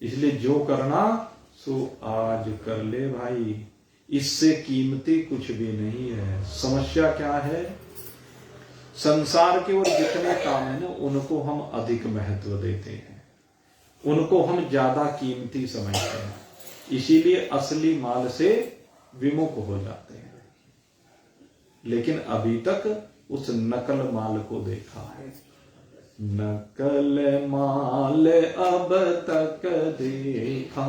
इसलिए जो करना सो आज कर ले भाई, इससे कीमती कुछ भी नहीं है। समस्या क्या है? संसार के और जितने काम है ना, उनको हम अधिक महत्व देते हैं, उनको हम ज्यादा कीमती समझते हैं, इसीलिए असली माल से विमुख हो जाते हैं। लेकिन अभी तक उस नकल माल को देखा है। नकल माल अब तक देखा,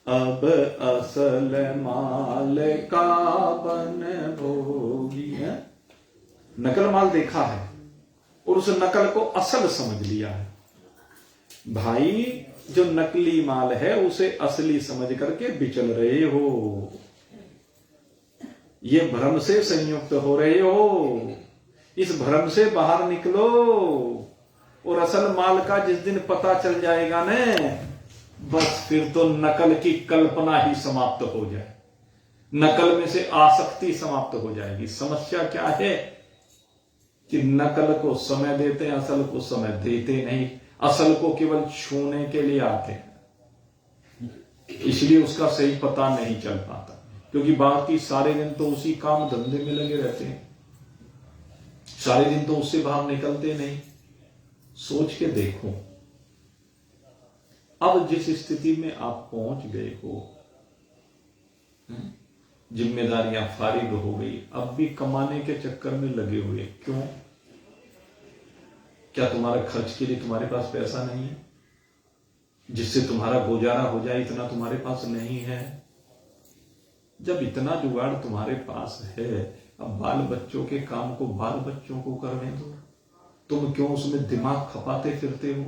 अब असल माल का बन भोगी है। नकल माल देखा है और उस नकल को असल समझ लिया है। भाई जो नकली माल है उसे असली समझ करके बिचल रहे हो, ये भ्रम से संयुक्त हो रहे हो। इस भ्रम से बाहर निकलो, और असल माल का जिस दिन पता चल जाएगा न, बस फिर तो नकल की कल्पना ही समाप्त हो जाए, नकल में से आसक्ति समाप्त हो जाएगी। समस्या क्या है कि नकल को समय देते हैं, असल को समय देते नहीं। असल को केवल छूने के लिए आते हैं, इसलिए उसका सही पता नहीं चल पाता, क्योंकि बाकी सारे दिन तो उसी काम धंधे में लगे रहते हैं, सारे दिन तो उससे बाहर निकलते नहीं। सोच के देखो, अब जिस स्थिति में आप पहुंच गए हो, जिम्मेदारियां फारिग हो गई, अब भी कमाने के चक्कर में लगे हुए क्यों? क्या तुम्हारा खर्च के लिए तुम्हारे पास पैसा नहीं है? जिससे तुम्हारा गुजारा हो जाए इतना तुम्हारे पास नहीं है? जब इतना जुगाड़ तुम्हारे पास है, अब बाल बच्चों के काम को बाल बच्चों को करने दो। तुम क्यों उसमें दिमाग खपाते फिरते हो?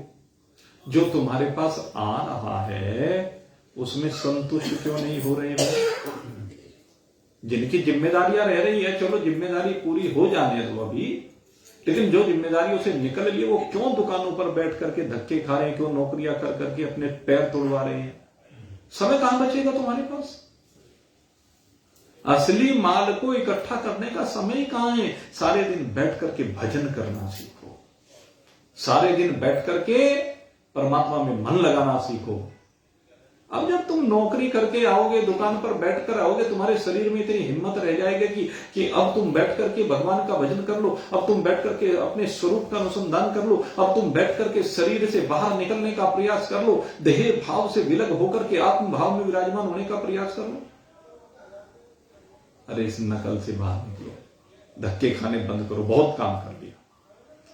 जो तुम्हारे पास आ रहा है उसमें संतुष्ट क्यों नहीं हो रहे हो? जिनकी जिम्मेदारियां रह रही है, चलो जिम्मेदारी पूरी हो जाने दो अभी, लेकिन जो जिम्मेदारियों से निकल लिए वो क्यों दुकानों पर बैठ करके धक्के खा रहे हैं, क्यों नौकरियां कर करके अपने पैर तोड़वा रहे हैं? समय कहां बचेगा तुम्हारे पास? असली माल को इकट्ठा करने का समय कहां है? सारे दिन बैठ करके भजन करना सीखो, सारे दिन बैठ करके परमात्मा में मन लगाना सीखो। अब जब तुम नौकरी करके आओगे, दुकान पर बैठकर आओगे, तुम्हारे शरीर में इतनी हिम्मत रह जाएगी कि अब तुम बैठ करके भगवान का भजन कर लो, अब तुम बैठ करके अपने स्वरूप का अनुसंधान कर लो, अब तुम बैठ करके शरीर से बाहर निकलने का प्रयास कर लो, देह भाव से विलग होकर के आत्म भाव में विराजमान होने का प्रयास कर लो। अरे इस नकल से बाहर निकलो, धक्के खाने बंद करो, बहुत काम कर लिया।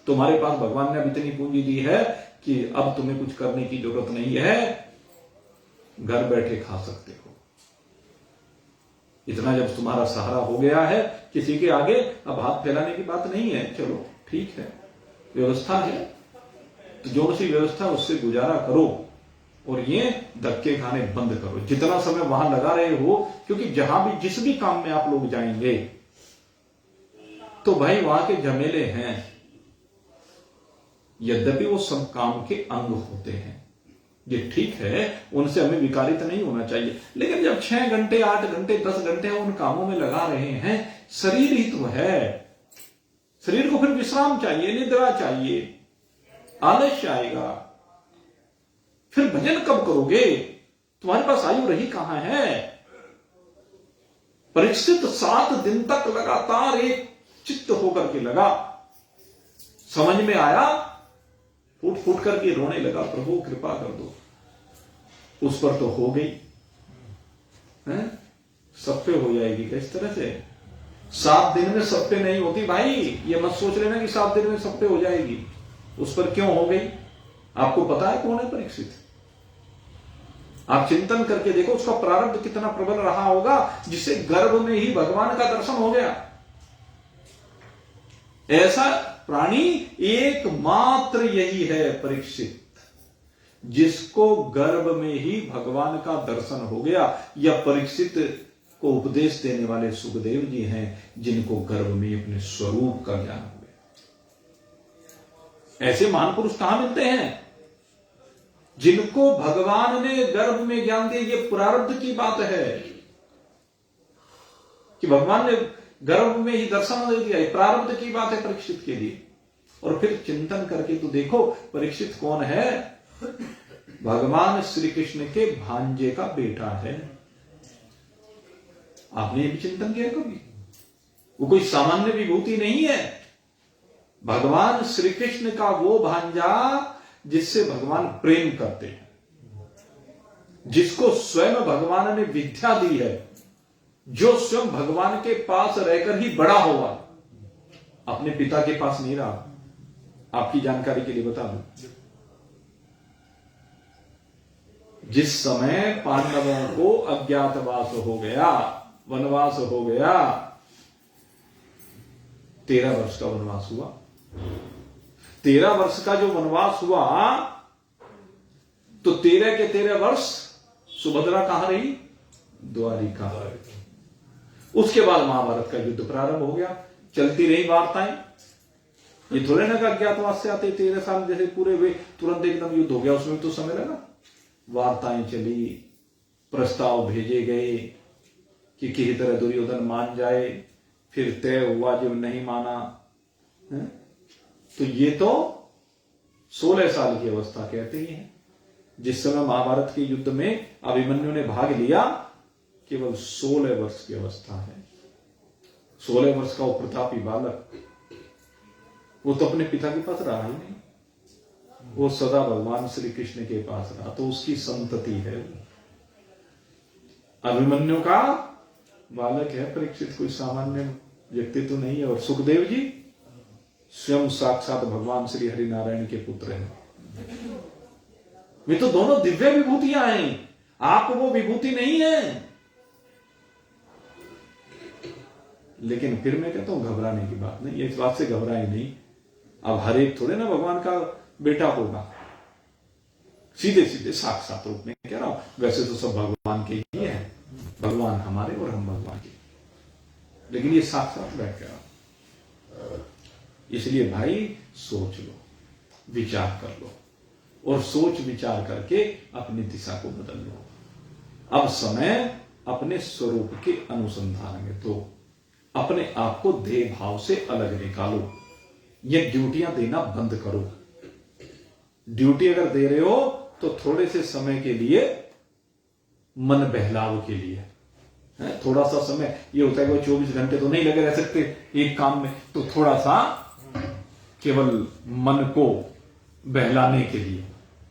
तुम्हारे पास भगवान ने अब इतनी पूंजी दी है कि अब तुम्हें कुछ करने की जरूरत नहीं है, घर बैठे खा सकते हो। इतना जब तुम्हारा सहारा हो गया है, किसी के आगे अब हाथ फैलाने की बात नहीं है। चलो ठीक है, व्यवस्था है तो जो सी व्यवस्था उससे गुजारा करो, और ये धक्के खाने बंद करो। जितना समय वहां लगा रहे हो, क्योंकि जहां भी जिस भी काम में आप लोग जाएंगे तो भाई वहां के झमेले हैं, यद्यपि वो सब काम के अंग होते हैं, ये ठीक है, उनसे हमें विकारित नहीं होना चाहिए। लेकिन जब 6 घंटे 8 घंटे 10 घंटे उन कामों में लगा रहे हैं, शरीर ही तो है, शरीर को फिर विश्राम चाहिए, निद्रा चाहिए, आलस्य आएगा, फिर भजन कब करोगे? तुम्हारे पास आयु रही कहां है? परीक्षित 7 दिन तक लगातार एक चित्त होकर के लगा, समझ में आया, फूट फूट करके रोने लगा, प्रभु कृपा कर दो। उस पर तो हो गई है, सब पे हो जाएगी। किस तरह से? 7 दिन में सब पे नहीं होती भाई, ये मत सोच लेना कि 7 दिन में सब पे हो जाएगी। उस पर क्यों हो गई? आपको पता है कौन है परीक्षित? आप चिंतन करके देखो, उसका प्रारब्ध कितना प्रबल रहा होगा, जिससे गर्भ में ही भगवान का दर्शन हो गया। ऐसा प्राणी एकमात्र यही है परीक्षित, जिसको गर्भ में ही भगवान का दर्शन हो गया। या परीक्षित को उपदेश देने वाले सुखदेव जी हैं, जिनको गर्भ में अपने स्वरूप का ज्ञान हो गया। ऐसे महान पुरुष कहां मिलते हैं? जिनको भगवान ने गर्भ में ज्ञान दिया। ये प्रारब्ध की बात है कि भगवान ने गर्भ में ही दर्शन दे दिया, प्रारब्ध की बात है परीक्षित के लिए। और फिर चिंतन करके तो देखो, परीक्षित कौन है? भगवान श्री कृष्ण के भांजे का बेटा है। आपने ये भी चिंतन किया कभी? वो कोई सामान्य विभूति नहीं है। भगवान श्री कृष्ण का वो भांजा जिससे भगवान प्रेम करते हैं, जिसको स्वयं भगवान ने विद्या दी है, जो स्वयं भगवान के पास रहकर ही बड़ा हुआ, अपने पिता के पास नहीं रहा। आपकी जानकारी के लिए बता दूं, जिस समय पांडवों को अज्ञातवास हो गया, वनवास हो गया, 13 वर्ष का वनवास हुआ। 13 वर्ष का जो वनवास हुआ, तो 13 के 13 वर्ष सुभद्रा कहां रही? द्वारिका। उसके बाद महाभारत का युद्ध प्रारंभ हो गया, चलती रही वार्ताएं। ये थोड़े ना अज्ञातवास से आते 13 साल जैसे पूरे हुए, तुरंत एकदम युद्ध हो गया, उसमें तो समय लगा। वार्ताएं चली, प्रस्ताव भेजे गए कि किसी तरह दुर्योधन मान जाए, फिर तय हुआ, जब नहीं माना है? तो ये तो 16 साल की अवस्था कहते ही है। जिस समय महाभारत के युद्ध में अभिमन्यु ने भाग लिया, केवल 16 वर्ष की अवस्था है। 16 वर्ष का वो प्रतापी बालक, वो तो अपने पिता के पास रहा ही नहीं, वो सदा भगवान श्री कृष्ण के पास रहा, तो उसकी संतति है। अभिमन्यु का बालक है परीक्षित, कोई सामान्य व्यक्ति तो नहीं है। और सुखदेव जी स्वयं साक्षात भगवान श्री हरि नारायण के पुत्र हैं। वे तो दोनों दिव्य विभूतियां हैं, आप वो विभूति नहीं है। लेकिन फिर मैं कहता हूं घबराने की बात नहीं, इस बात से घबराए नहीं। अब हर एक थोड़े ना भगवान का बेटा होगा, सीधे सीधे साक्षात रूप में कह रहा हूं। वैसे तो सब भगवान के ही है, भगवान हमारे और हम भगवान के, लेकिन ये साक्षात बैठ कर, इसलिए भाई सोच लो, विचार कर लो, और सोच विचार करके अपनी दिशा को बदल लो। अब समय अपने स्वरूप के अनुसंधान में। तो अपने आप को देह भाव से अलग निकालो, ये ड्यूटियां देना बंद करो। ड्यूटी अगर दे रहे हो तो थोड़े से समय के लिए, मन बहलाव के लिए, थोड़ा सा समय। ये होता है कि 24 घंटे तो नहीं लगे रह सकते एक काम में, तो थोड़ा सा केवल मन को बहलाने के लिए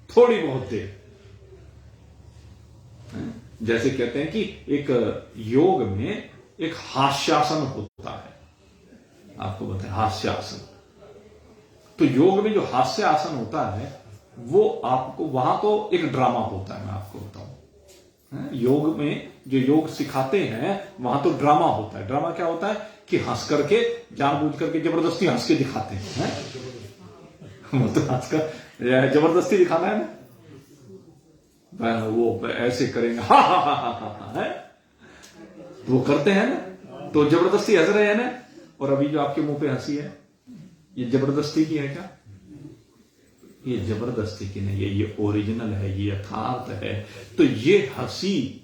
थोड़ी बहुत देर। जैसे कहते हैं कि एक योग में एक हास्यासन होता है, आपको बताएं हास्यासन। तो योग में जो हास्य आसन होता है वो आपको, वहां तो एक ड्रामा होता है, मैं आपको बताऊं। योग में जो योग सिखाते हैं वहां तो ड्रामा होता है। ड्रामा क्या होता है कि हंस करके, जानबूझ करके जबरदस्ती हंस के दिखाते हैं। वो तो हंसकर जबरदस्ती दिखाना है ना, वो ऐसे करेंगे हा हा हा हा हा, है वो करते हैं ना, तो जबरदस्ती हंस रहे हैं ना। और अभी जो आपके मुंह पे हंसी है, ये जबरदस्ती की है क्या? ये जबरदस्ती की नहीं है, ये ओरिजिनल है, ये यथार्थ है। तो ये हंसी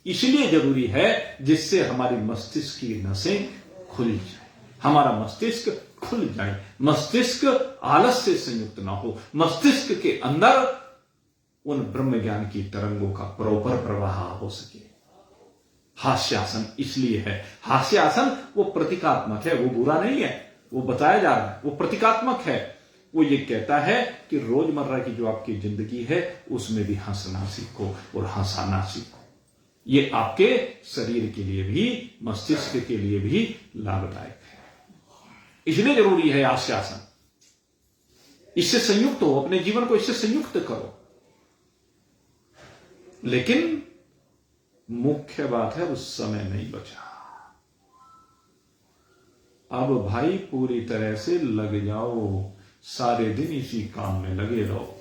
इसलिए जरूरी है जिससे हमारी मस्तिष्क की नसें खुल जाए, हमारा मस्तिष्क खुल जाए, मस्तिष्क आलस्य से संयुक्त ना हो, मस्तिष्क के अंदर उन ब्रह्म ज्ञान की तरंगों का प्रॉपर प्रवाह हो सके। हास्यासन इसलिए है, हास्यासन वो प्रतीकात्मक है, वो बुरा नहीं है, वो बताया जा रहा है, वो प्रतीकात्मक है। वो ये कहता है कि रोजमर्रा की जो आपकी जिंदगी है उसमें भी हंसना सीखो और हंसाना सीखो। ये आपके शरीर के लिए भी, मस्तिष्क के लिए भी लाभदायक है, इसलिए जरूरी है हास्यासन। इससे संयुक्त हो, अपने जीवन को इससे संयुक्त करो। लेकिन मुख्य बात है उस समय नहीं बचा। अब भाई पूरी तरह से लग जाओ, सारे दिन इसी काम में लगे रहो।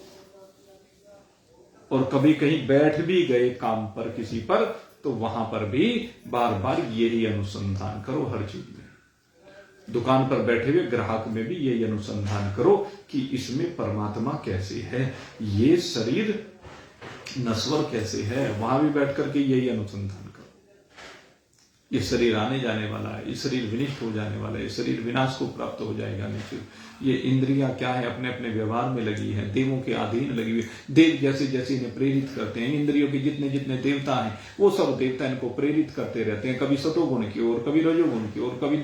और कभी कहीं बैठ भी गए काम पर किसी पर, तो वहां पर भी बार बार यही अनुसंधान करो हर चीज में। दुकान पर बैठे हुए ग्राहक में भी यही अनुसंधान करो कि इसमें परमात्मा कैसे है, ये शरीर नश्वर कैसे है, वहां भी बैठ करके यही अनुसंधान करो। ये शरीर आने जाने वाला है, ये शरीर विनिष्ट हो जाने वाला है, ये शरीर विनाश को प्राप्त हो जाएगा निश्चित। ये इंद्रियां क्या है, अपने अपने व्यवहार में लगी है, देवों के अधीन लगी हुई। देव जैसे जैसे इन्हें प्रेरित करते हैं, इंद्रियों के जितने जितने देवता हैं वो सब देवता इनको प्रेरित करते रहते हैं, कभी सतोगुण की ओर, कभी रजोगुण की ओर, कभी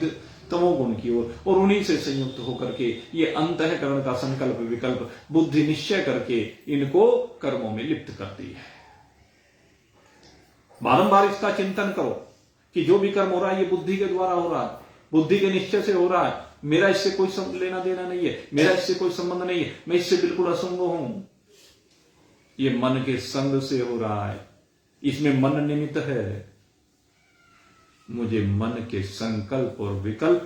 तमोगुण की ओर। और उन्हीं से संयुक्त होकर के ये अंतःकरण का संकल्प विकल्प बुद्धि निश्चय करके इनको कर्मों में लिप्त करती है। बारंबार इसका चिंतन करो कि जो भी कर्म हो रहा है ये बुद्धि के द्वारा हो रहा है, बुद्धि के निश्चय से हो रहा है, मेरा इससे कोई लेना देना नहीं है, मेरा इससे कोई संबंध नहीं है, मैं इससे बिल्कुल असंग हूं। ये मन के संग से हो रहा है, इसमें मन निमित्त है। मुझे मन के संकल्प और विकल्प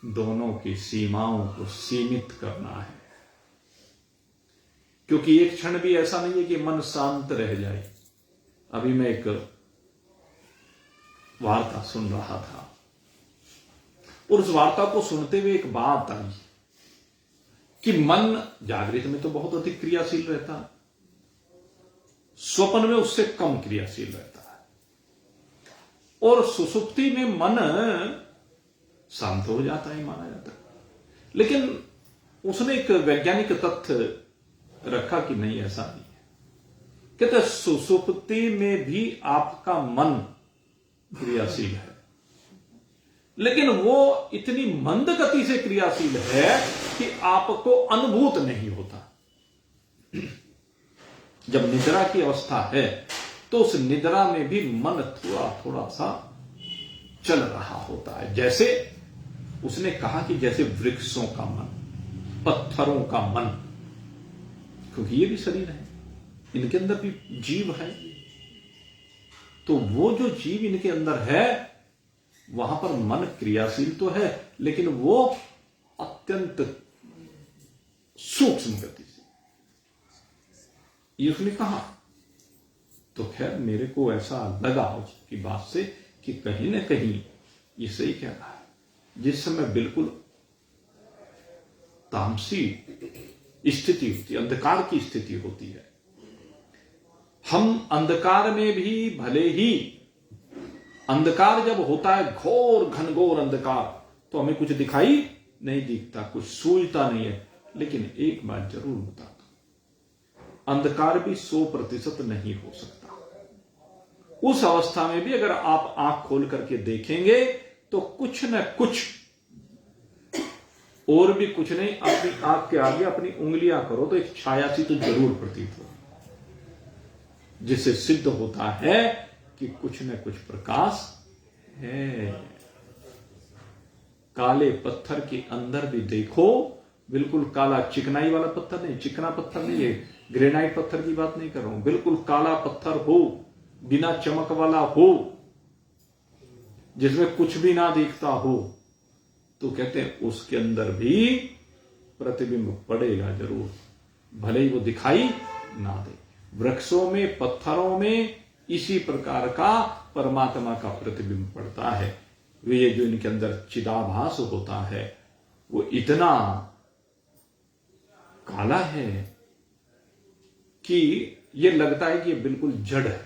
दोनों की सीमाओं को सीमित करना है, क्योंकि एक क्षण भी ऐसा नहीं है कि मन शांत रह जाए। अभी मैं एक वार्ता सुन रहा था और उस वार्ता को सुनते हुए एक बात आई कि मन जागृत में तो बहुत अधिक क्रियाशील रहता है, स्वप्न में उससे कम क्रियाशील रहता है, और सुसुप्ति में मन शांत हो जाता है माना जाता है। लेकिन उसने एक वैज्ञानिक तथ्य रखा कि नहीं, ऐसा नहीं है। कहते सुसुप्ति में भी आपका मन क्रियाशील है, लेकिन वो इतनी मंद गति से क्रियाशील है कि आपको अनुभूत नहीं होता। जब निद्रा की अवस्था है तो उस निद्रा में भी मन थोड़ा थोड़ा सा चल रहा होता है। जैसे उसने कहा कि जैसे वृक्षों का मन, पत्थरों का मन, क्योंकि ये भी शरीर है, इनके अंदर भी जीव है, तो वो जो जीव इनके अंदर है वहां पर मन क्रियाशील तो है, लेकिन वो अत्यंत सूक्ष्म गति से, ये उसने कहा। तो खैर मेरे को ऐसा लगा उसकी बात से कि कहीं ना कहीं ये सही कह रहा है। जिस समय बिल्कुल तामसी स्थिति होती है, अंधकार की स्थिति होती है, हम अंधकार में भी भले ही अंधकार जब होता है, घोर घनघोर अंधकार, तो हमें कुछ दिखाई नहीं दिखता, कुछ सूझता नहीं है। लेकिन एक बात जरूर बता दो, अंधकार भी 100% नहीं हो सकता। उस अवस्था में भी अगर आप आंख खोल करके देखेंगे तो कुछ न कुछ, और भी कुछ नहीं, अपनी आंख के आगे अपनी उंगलियां करो तो एक छाया सी तो जरूर प्रतीत हो, जिससे सिद्ध होता है कि कुछ न कुछ प्रकाश है। काले पत्थर के अंदर भी देखो, बिल्कुल काला, चिकनाई वाला पत्थर नहीं, चिकना पत्थर नहीं है, ग्रेनाइट पत्थर की बात नहीं कर रहा हूं, बिल्कुल काला पत्थर हो, बिना चमक वाला हो, जिसमें कुछ भी ना दिखता हो, तो कहते हैं उसके अंदर भी प्रतिबिंब पड़ेगा जरूर, भले ही वो दिखाई ना दे। वृक्षों में, पत्थरों में इसी प्रकार का परमात्मा का प्रतिबिंब पड़ता है। वे जो इनके अंदर चिदाभास होता है वो इतना काला है कि ये लगता है कि ये बिल्कुल जड़ है,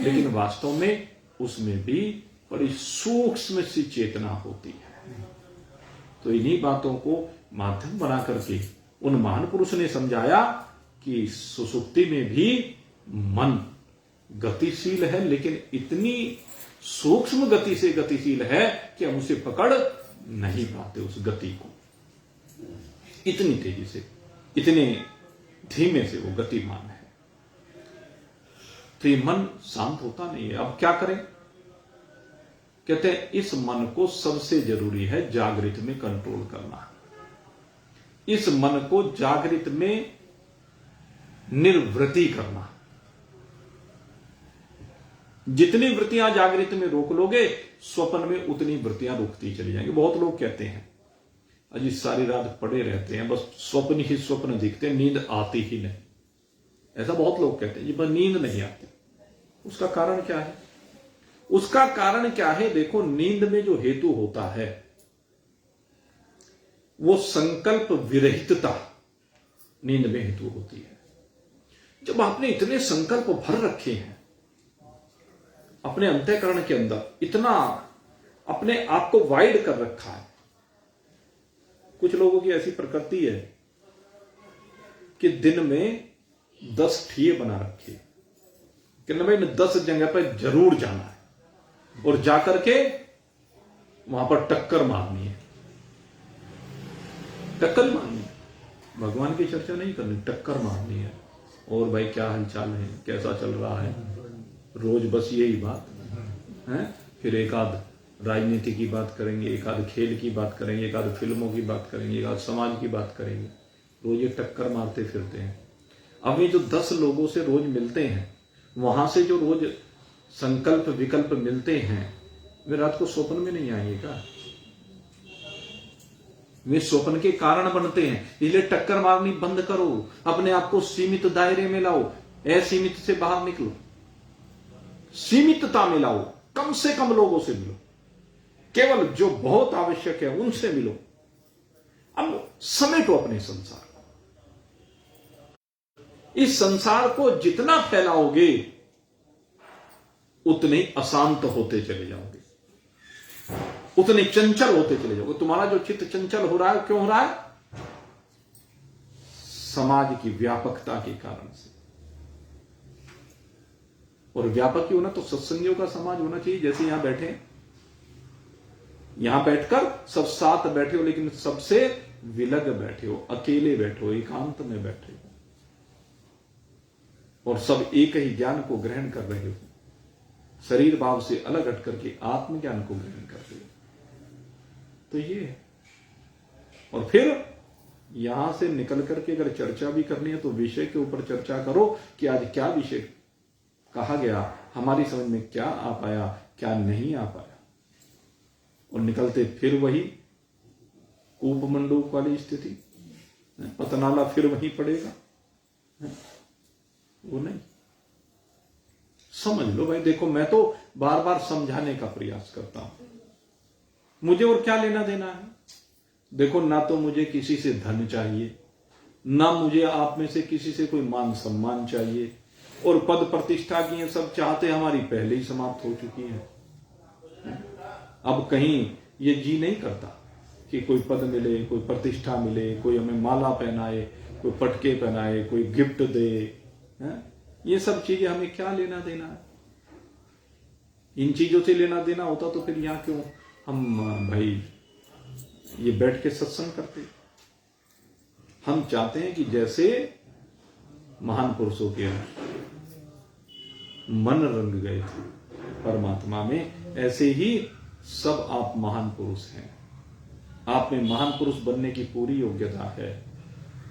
लेकिन वास्तव में उसमें भी बड़ी सूक्ष्म सी चेतना होती है। तो इन्हीं बातों को माध्यम बना करके उन महान पुरुष ने समझाया कि सुसुप्ति में भी मन गतिशील है, लेकिन इतनी सूक्ष्म गति से गतिशील है कि हम उसे पकड़ नहीं पाते, उस गति को। इतनी तेजी से, इतने धीमे से वो गतिमान है। तो ये मन शांत होता नहीं है। अब क्या करें? कहते हैं इस मन को सबसे जरूरी है जागृत में कंट्रोल करना। इस मन को जागृत में निर्वृत्ति करना। जितनी वृत्तियां जागृत में रोक लोगे, स्वप्न में उतनी वृत्तियां रुकती चली जाएंगी। बहुत लोग कहते हैं अजी सारी रात पड़े रहते हैं, बस स्वप्न ही स्वप्न दिखते, नींद आती ही नहीं। ऐसा बहुत लोग कहते हैं, ये बस नींद नहीं आती। उसका कारण क्या है? उसका कारण क्या है? देखो, नींद में जो हेतु होता है वो संकल्प विरहितता नींद में हेतु होती है। जब आपने इतने संकल्प भर रखे हैं अपने अंतःकरण के अंदर, इतना अपने आप को वाइड कर रखा है। कुछ लोगों की ऐसी प्रकृति है कि दिन में 10 ठिये बना रखे कि ना भाई 10 जगह पर जरूर जाना है और जाकर के वहां पर टक्कर मारनी है। टक्कर मारनी है, भगवान की चर्चा नहीं करनी, टक्कर मारनी है। और भाई क्या हालचाल है, कैसा चल रहा है, रोज बस यही बात है। फिर एक आध राजनीति की बात करेंगे, एक आध खेल की बात करेंगे, एक आध फिल्मों की बात करेंगे, एक आध समाज की बात करेंगे। रोज ये टक्कर मारते फिरते हैं। अब ये जो 10 लोगों से रोज मिलते हैं, वहां से जो रोज संकल्प विकल्प मिलते हैं, वे रात को स्वप्न में नहीं आएंगे क्या? वे स्वप्न के कारण बनते हैं। इसलिए टक्कर मारनी बंद करो, अपने आप को सीमित दायरे में लाओ, असीमित से बाहर निकलो, सीमितता में लाओ, कम से कम लोगों से मिलो, केवल जो बहुत आवश्यक है उनसे मिलो। अब समेटो अपने संसार को। इस संसार को जितना फैलाओगे उतने अशांत होते चले जाओगे, उतने चंचल होते चले जाओगे। तुम्हारा जो चित्त चंचल हो रहा है, क्यों हो रहा है? समाज की व्यापकता के कारण से। और व्यापक ही होना तो सत्संगियों का समाज होना चाहिए। जैसे यहां बैठे, यहां बैठकर सब साथ बैठे हो, लेकिन सबसे विलग बैठे हो, अकेले बैठे हो, एकांत में बैठे हो, और सब एक ही ज्ञान को ग्रहण कर रहे हो, शरीर भाव से अलग हट करके आत्मज्ञान को ग्रहण कर रहे हो। तो ये है। और फिर यहां से निकल करके अगर चर्चा भी करनी है तो विषय के ऊपर चर्चा करो कि आज क्या विषय कहा गया, हमारी समझ में क्या आ पाया, क्या नहीं आ पाया। और निकलते फिर वही कूपमंडूक वाली स्थिति, पतनाला फिर वहीं पड़ेगा। वो नहीं, समझ लो भाई। देखो, मैं तो बार बार समझाने का प्रयास करता हूं, मुझे और क्या लेना देना है। देखो, ना तो मुझे किसी से धन चाहिए, ना मुझे आप में से किसी से कोई मान सम्मान चाहिए, और पद प्रतिष्ठा की ये सब चाहते हमारी पहले ही समाप्त हो चुकी है। अब कहीं ये जी नहीं करता कि कोई पद मिले, कोई प्रतिष्ठा मिले, कोई हमें माला पहनाए, कोई पटके पहनाए, कोई गिफ्ट दे, है? ये सब चीजें हमें क्या लेना देना है? इन चीजों से लेना देना होता तो फिर यहां क्यों हम भाई ये बैठ के सत्संग करते? हम चाहते हैं कि जैसे महान पुरुषों के मन रंग गए थे परमात्मा में, ऐसे ही सब आप महान पुरुष हैं। आप में महान पुरुष बनने की पूरी योग्यता है।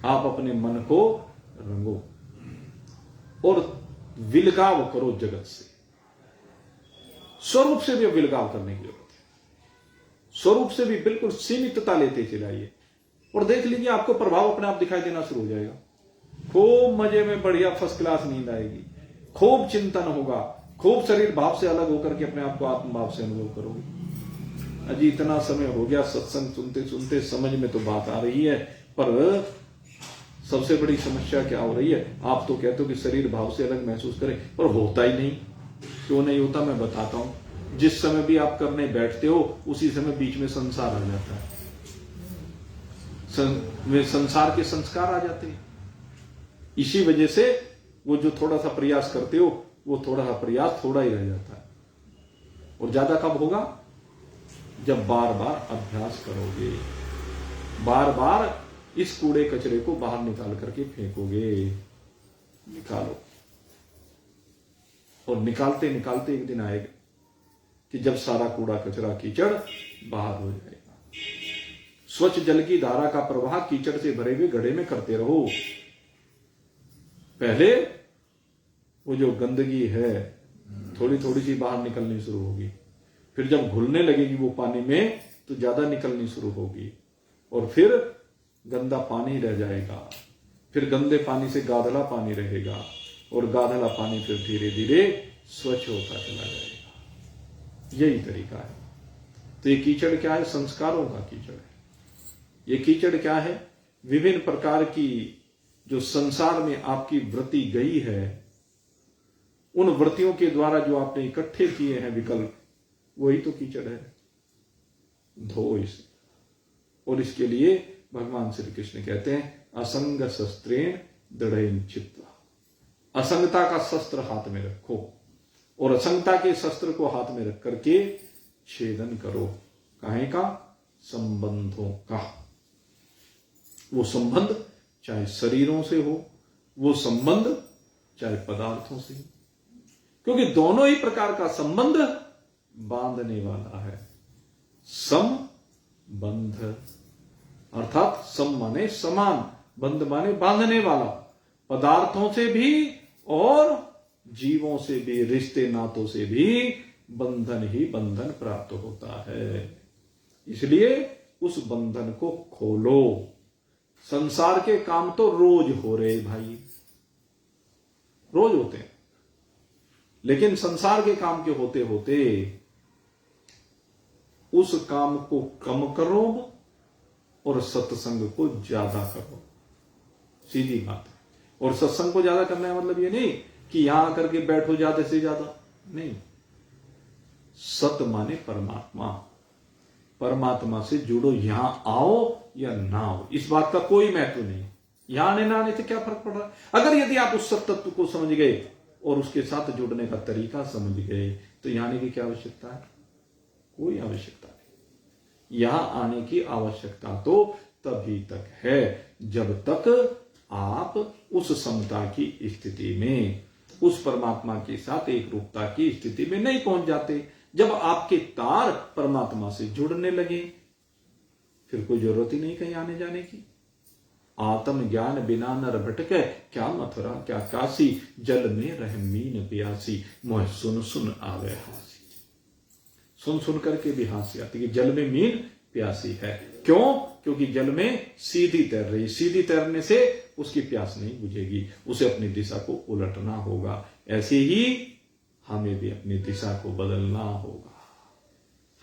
आप अपने मन को रंगो और विलगाव करो जगत से। स्वरूप से भी विलगाव करने की जरूरत है। स्वरूप से भी बिल्कुल सीमितता लेते चलाइए और देख लीजिए आपको प्रभाव अपने आप दिखाई देना शुरू हो जाएगा। खूब मजे में बढ़िया फर्स्ट क्लास नींद आएगी, खूब चिंतन होगा, खूब शरीर भाव से अलग होकर के अपने आप को आत्म भाव से अनुभव करोगे। अजी इतना समय हो गया सत्संग सुनते सुनते, समझ में तो बात आ रही है, पर सबसे बड़ी समस्या क्या हो रही है? आप तो कहते हो कि शरीर भाव से अलग महसूस करें, पर होता ही नहीं। क्यों नहीं होता मैं बताता हूं। जिस समय भी आप करने बैठते हो उसी समय बीच में संसार आ जाता है, वे संसार के संस्कार आ जाते हैं। इसी वजह से वो जो थोड़ा सा प्रयास करते हो वो थोड़ा सा प्रयास थोड़ा ही रह जाता है। और ज्यादा कब होगा? जब बार बार अभ्यास करोगे, बार बार इस कूड़े कचरे को बाहर निकाल करके फेंकोगे। निकालो, और निकालते निकालते एक दिन आएगा कि जब सारा कूड़ा कचरा कीचड़ बाहर हो जाएगा। स्वच्छ जल की धारा का प्रवाह कीचड़ से भरे हुए घड़े में करते रहो। पहले वो जो गंदगी है थोड़ी थोड़ी सी बाहर निकलनी शुरू होगी, फिर जब घुलने लगेगी वो पानी में तो ज्यादा निकलनी शुरू होगी, और फिर गंदा पानी रह जाएगा, फिर गंदे पानी से गाधला पानी रहेगा, और गाधला पानी फिर धीरे धीरे स्वच्छ होता चला जाएगा। यही तरीका है। तो ये कीचड़ क्या है? संस्कारों का कीचड़ है। ये कीचड़ क्या है? विभिन्न प्रकार की जो संसार में आपकी वृत्ति गई है, उन वृत्तियों के द्वारा जो आपने इकट्ठे किए हैं विकल्प, वही तो कीचड़ है। धो इसे। और इसके लिए भगवान श्री कृष्ण कहते हैं असंग शस्त्रेण दृढ़ेन चित्वा। असंगता का शस्त्र हाथ में रखो और असंगता के शस्त्र को हाथ में रख करके छेदन करो। काहे का? संबंधों का। वो संबंध चाहे शरीरों से हो, वो संबंध चाहे पदार्थों से हो, क्योंकि दोनों ही प्रकार का संबंध बांधने वाला है। संबंध अर्थात सम माने समान, बंध माने बांधने वाला। पदार्थों से भी और जीवों से भी, रिश्ते नातों से भी बंधन ही बंधन प्राप्त होता है। इसलिए उस बंधन को खोलो। संसार के काम तो रोज हो रहे भाई, रोज होते हैं, लेकिन संसार के काम के होते होते उस काम को कम करो और सत्संग को ज्यादा करो। सीधी बात है। और सत्संग को ज्यादा करने का मतलब ये नहीं कि यहां आकर के बैठो ज्यादा से ज्यादा, नहीं। सत माने परमात्मा, परमात्मा से जुड़ो। यहां आओ या ना आओ, इस बात का कोई महत्व नहीं। यहां आने ना आने से क्या फर्क पड़ रहा है? अगर यदि आप उस सत्य तत्व को समझ गए और उसके साथ जुड़ने का तरीका समझ गए तो यहां आने की क्या आवश्यकता है? कोई आवश्यकता नहीं। यहां आने की आवश्यकता तो तभी तक है जब तक आप उस समता की स्थिति में, उस परमात्मा के साथ एक रूपता की स्थिति में नहीं पहुंच जाते। जब आपके तार परमात्मा से जुड़ने लगे फिर कोई जरूरत ही नहीं कहीं आने जाने की। आत्म ज्ञान बिना नर भटके, क्या मथुरा क्या काशी, जल में रह मीन प्यासी, मोह सुन सुन आवे हासी। सुन सुन करके भी हासी आती कि जल में मीन प्यासी है। क्यों? क्योंकि जल में सीधी तैर रही, सीधी तैरने से उसकी प्यास नहीं बुझेगी, उसे अपनी दिशा को उलटना होगा। ऐसे ही हमें भी अपनी दिशा को बदलना होगा।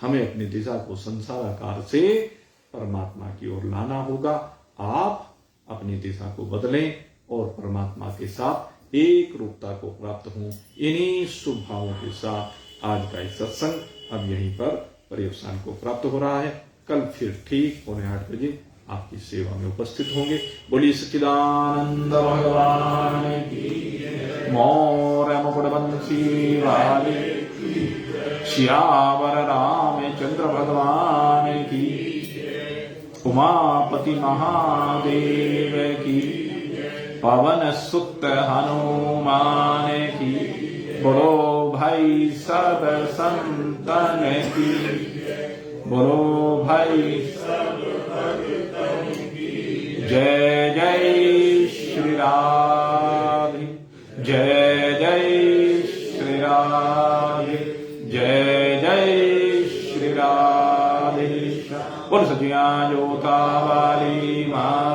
हमें अपनी दिशा को संसाराकार से परमात्मा की ओर लाना होगा। आप अपनी दिशा को बदलें और परमात्मा के साथ एक रूपता को प्राप्त हों। इन्हीं शुभ भावों के साथ आज का सत्संग अब यहीं पर पर्यवसान को प्राप्त हो रहा है। कल फिर ठीक 7:45 बजे आपकी सेवा में उपस्थित होंगे। बोलिए सच्चिदानंद भगवान की। मौर्य मुकुटवंशी वाले श्यावर रामचंद्र भगवान की। उमापति महादेव की। पवन सुत हनुमान की। बोलो भाई सब संतन की। बोलो भाई सब भक्तन की। जय जय श्री राधे। जय जय श्री राधे। जय जय श्री राधे। बोल सचिया जोता वाली माँ